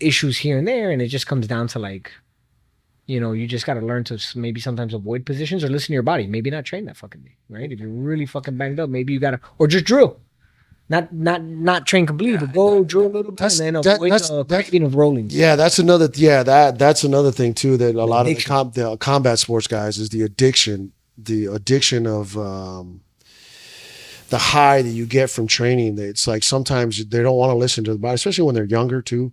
issues here and there, and it just comes down to like, you know, you just got to learn to maybe sometimes avoid positions or listen to your body. Maybe not train that fucking day, right? If you're really fucking banged up, maybe you got to, or just drill. Not train completely, but go drill a little bit and then avoid the craving of rolling. Yeah, that's another thing too, that a lot of the combat sports guys is the addiction of the high that you get from training. It's like sometimes they don't want to listen to the body, especially when they're younger too.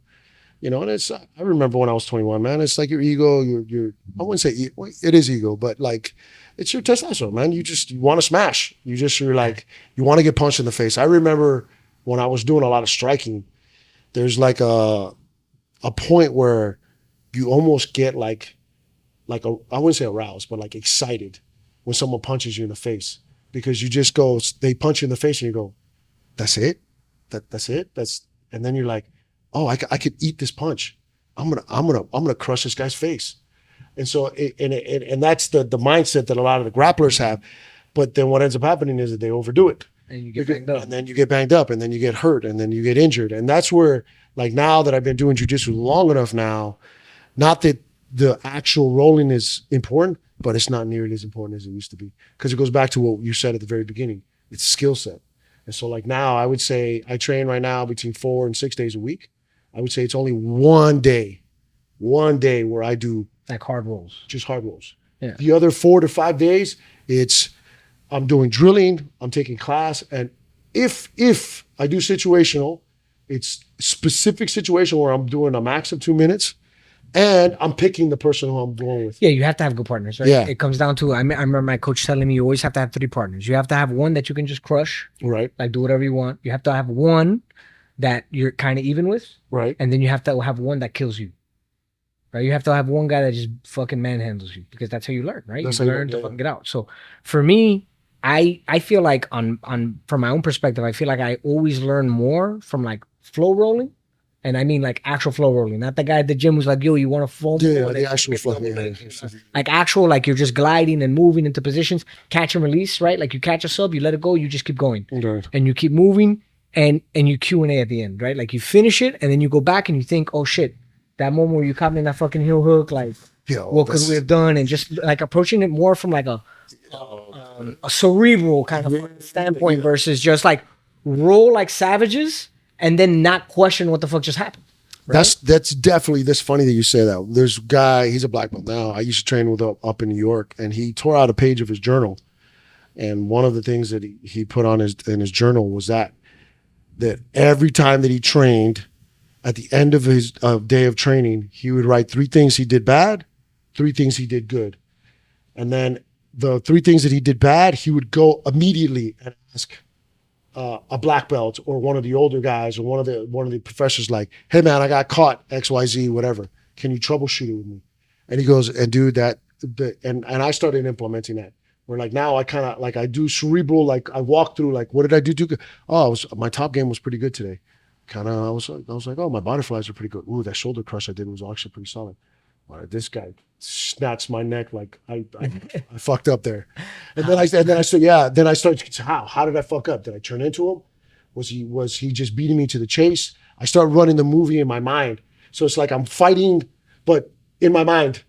You know, and it's, I remember when I was 21, man, it's like your ego, I wouldn't say, it is ego, but like, it's your testosterone, man. You want to smash. You're like, you want to get punched in the face. I remember when I was doing a lot of striking, there's like a point where you almost get I wouldn't say aroused, but like excited when someone punches you in the face, because you just go, they punch you in the face and you go, that's it? That's it? And then you're like, oh, I could eat this punch. I'm gonna crush this guy's face. And so, and that's the mindset that a lot of the grapplers have. But then what ends up happening is that they overdo it. And you get banged up. And then you get banged up, and then you get hurt, and then you get injured. And that's where, like now that I've been doing jiu-jitsu long enough now, not that the actual rolling is important, but it's not nearly as important as it used to be. Because it goes back to what you said at the very beginning. It's skill set. And so like now, I would say I train right now between 4 and 6 days a week. I would say it's only one day where I do like hard rolls. Just hard rolls. Yeah. The other 4 to 5 days, I'm doing drilling, I'm taking class, and if I do situational, it's specific situation where I'm doing a max of 2 minutes, and I'm picking the person who I'm going with. Yeah, you have to have good partners, right? Yeah. It comes down to, I remember my coach telling me you always have to have 3 partners. You have to have one that you can just crush. Right. Like do whatever you want. You have to have one that you're kind of even with. Right. And then you have to have one that kills you. Right? You have to have one guy that just fucking manhandles you, because that's how you learn, right? You learn to fucking get out. So for me, I feel like on from my own perspective, I feel like I always learn more from like flow rolling. And I mean like actual flow rolling, not the guy at the gym who's like, yo, you want to foam? Yeah, the actual flow. Like actual, like you're just gliding and moving into positions, catch and release, right? Like you catch a sub, you let it go, you just keep going. Right. And you keep moving and you Q&A at the end, right? Like you finish it and then you go back and you think, oh shit, that moment where you caught me in that fucking heel hook, like, what could we have done? And just like approaching it more from like a cerebral kind of standpoint versus just like roll like savages and then not question what the fuck just happened. Right? That's definitely, that's funny that you say that. There's a guy, he's a black belt now. I used to train with up in New York, and he tore out a page of his journal. And one of the things that he put on in his journal was that every time that he trained, at the end of his day of training, he would write 3 things he did bad, 3 things he did good. And then the 3 things that he did bad, he would go immediately and ask a black belt or one of the older guys or one of the professors, like, hey man, I got caught XYZ, whatever. Can you troubleshoot it with me? And he goes, and dude, and I started implementing that. Where like now I kind of like I do cerebral, like I walk through like, what did I do? Oh, my top game was pretty good today. Kind of I was like, oh, my butterflies are pretty good. Ooh, that shoulder crush I did was actually pretty solid. All right, this guy snatched my neck, like I fucked up there. And then I said, yeah. Then I started, how did I fuck up? Did I turn into him? Was he just beating me to the chase? I start running the movie in my mind. So it's like I'm fighting, but in my mind,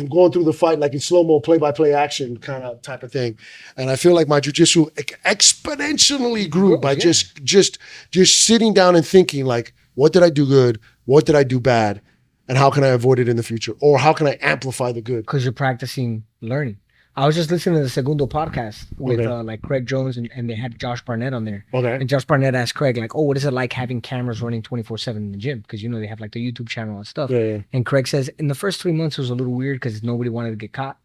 going through the fight like in slow-mo, play-by-play action kind of type of thing. And I feel like my jiu-jitsu exponentially grew by just sitting down and thinking like, what did I do good? What did I do bad? And how can I avoid it in the future? Or how can I amplify the good? Because you're practicing learning. I was just listening to the Segundo podcast with like Craig Jones and they had Josh Barnett on there. Okay. And Josh Barnett asked Craig like, oh, what is it like having cameras running 24/7 in the gym? Because, you know, they have like the YouTube channel and stuff. Yeah. And Craig says in the first 3 months, it was a little weird because nobody wanted to get caught.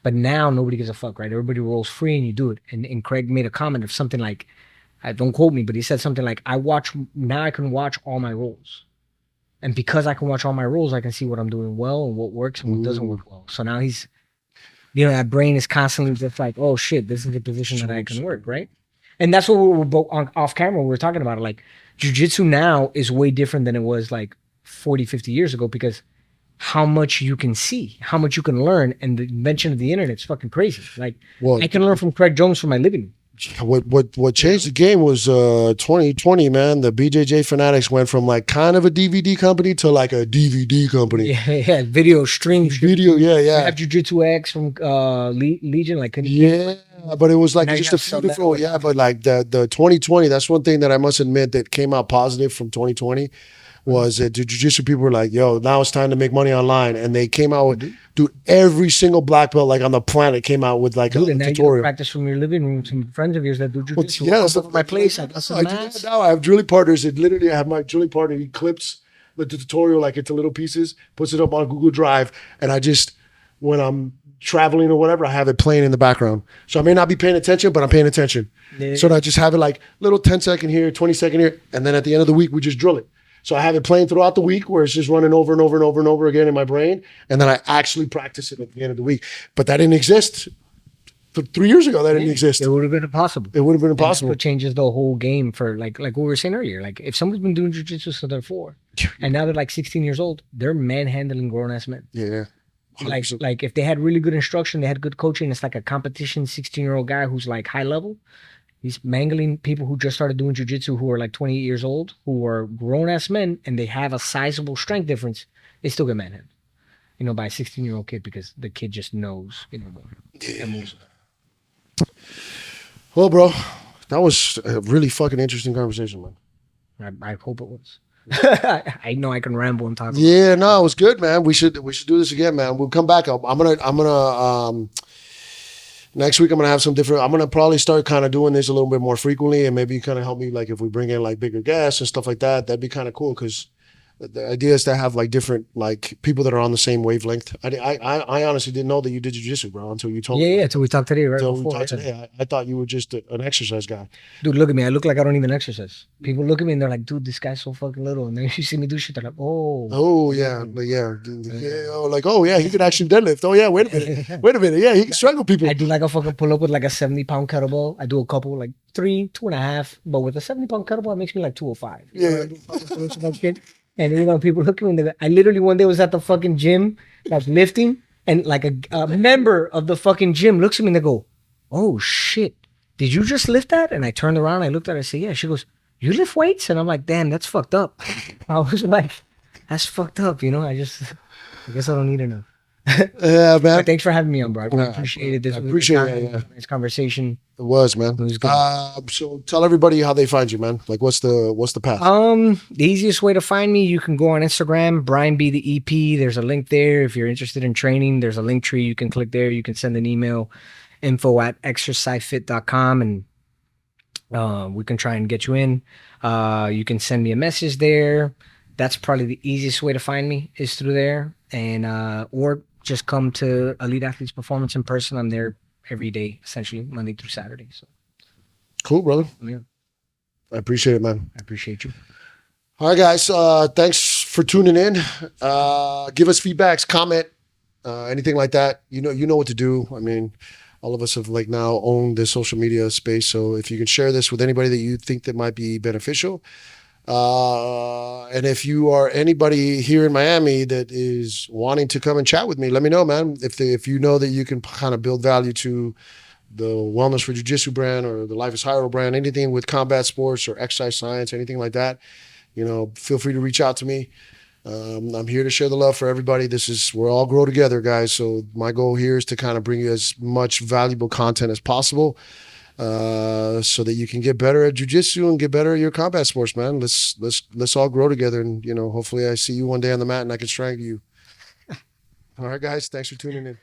But now nobody gives a fuck, right? Everybody rolls free and you do it. And Craig made a comment of something like, don't quote me, but he said something like, now I can watch all my rolls. And because I can watch all my rolls, I can see what I'm doing well and what works and what doesn't work well. So now he's, you know, that brain is constantly just like, oh shit, this is the position that I can work, right? And that's what we were both off camera, we were talking about it. Like, jiu-jitsu now is way different than it was like 40, 50 years ago because how much you can see, how much you can learn, and the invention of the internet is fucking crazy. Like, I can learn from Craig Jones from my living room. What changed the game was 2020, man. The BJJ Fanatics went from like kind of a DVD company to like a DVD company. Yeah, video streams. Video, yeah. You have Jiu-Jitsu X from Legion, like but it was like just a beautiful, but like the 2020, that's one thing that I must admit that came out positive from 2020 was that the jiu-jitsu people were like, yo, now it's time to make money online. And they came out with, dude, every single black belt like on the planet came out with like a and now tutorial. You practice from your living room. Some friends of yours that do jiu-jitsu. Yeah, that's my place. I got some mats. Now I have drilling partners. I have my drilling partner. He clips the tutorial like into little pieces, puts it up on Google Drive. And I just, when I'm traveling or whatever, I have it playing in the background. So I may not be paying attention, but I'm paying attention. Yeah. So I just have it like little 10-second here, 20-second here. And then at the end of the week, we just drill it. So I have it playing throughout the week where it's just running over and over and over and over again in my brain. And then I actually practice it at the end of the week. But that didn't exist. 3 years ago, that didn't exist. It would have been impossible. It would have been impossible. It changes the whole game for like what we were saying earlier. Like if someone's been doing jiu-jitsu since they're 4 and now they're like 16 years old, they're manhandling grown-ass men. Yeah. 100%. Like if they had really good instruction, they had good coaching, it's like a competition 16-year-old guy who's like high level. He's mangling people who just started doing jiu-jitsu who are like 28 years old, who are grown-ass men, and they have a sizable strength difference. They still get manhandled, you know, by a 16-year-old kid because the kid just knows, you know, and moves. Well, bro, that was a really fucking interesting conversation, man. I hope it was. I know I can ramble and talk. Yeah, no, it was good, man. We should do this again, man. We'll come back. I'm gonna next week I'm gonna have some different. I'm gonna probably start kind of doing this a little bit more frequently, and maybe kind of help me like if we bring in like bigger guests and stuff like that. That'd be kind of cool because the idea is to have like different like people that are on the same wavelength. I honestly didn't know that you did jiu-jitsu, bro, until you told me. Yeah, until we talked today, right? Until we talked today. I thought you were just an exercise guy. Dude, look at me. I look like I don't even exercise. People look at me and they're like, dude, this guy's so fucking little. And then you see me do shit, they're like, oh. Oh, yeah. Like, oh, yeah, he can actually deadlift. Oh, yeah, wait a minute. Yeah, he can strangle people. I do like a fucking pull up with like a 70-pound kettlebell. I do a couple, like 3, 2.5. But with a 70-pound kettlebell, it makes me like 205. Yeah. And you know, people look at me and I literally one day was at the fucking gym, like lifting, and like a member of the fucking gym looks at me and they go, oh shit, did you just lift that? And I turned around, I looked at her, I said, yeah. She goes, you lift weights? And I'm like, damn, that's fucked up. I was like, that's fucked up, you know? I guess I don't need enough. Yeah, man. But thanks for having me on, bro. I appreciate it. This was this conversation. It was, man. It was good. So tell everybody how they find you, man. Like, what's the path? The easiest way to find me, you can go on Instagram, Brian B the EP. There's a link there. If you're interested in training, there's a link tree. You can click there. You can send an email. info@exercisefit.com, and we can try and get you in. You can send me a message there. That's probably the easiest way to find me, is through there. And or just come to Elite Athletes Performance in person. I'm there every day, essentially Monday through Saturday. So cool, brother. yeah, I appreciate it, man. I appreciate you. All right, guys. Thanks for tuning in. Give us feedbacks, comment, anything like that. You know what to do. I mean, all of us have like now owned the social media space. So if you can share this with anybody that you think that might be beneficial. And if you are anybody here in Miami that is wanting to come and chat with me, let me know, man. If you know that you can kind of build value to the Wellness for Jiu-Jitsu brand or the Life is Hyrule brand, anything with combat sports or exercise science, anything like that, feel free to reach out to me. I'm here to share the love for everybody. We're all grow together, guys. So my goal here is to kind of bring you as much valuable content as possible, so that you can get better at jiu-jitsu and get better at your combat sports, man. Let's all grow together, and hopefully I see you one day on the mat and I can strangle you. All right, guys. Thanks for tuning in.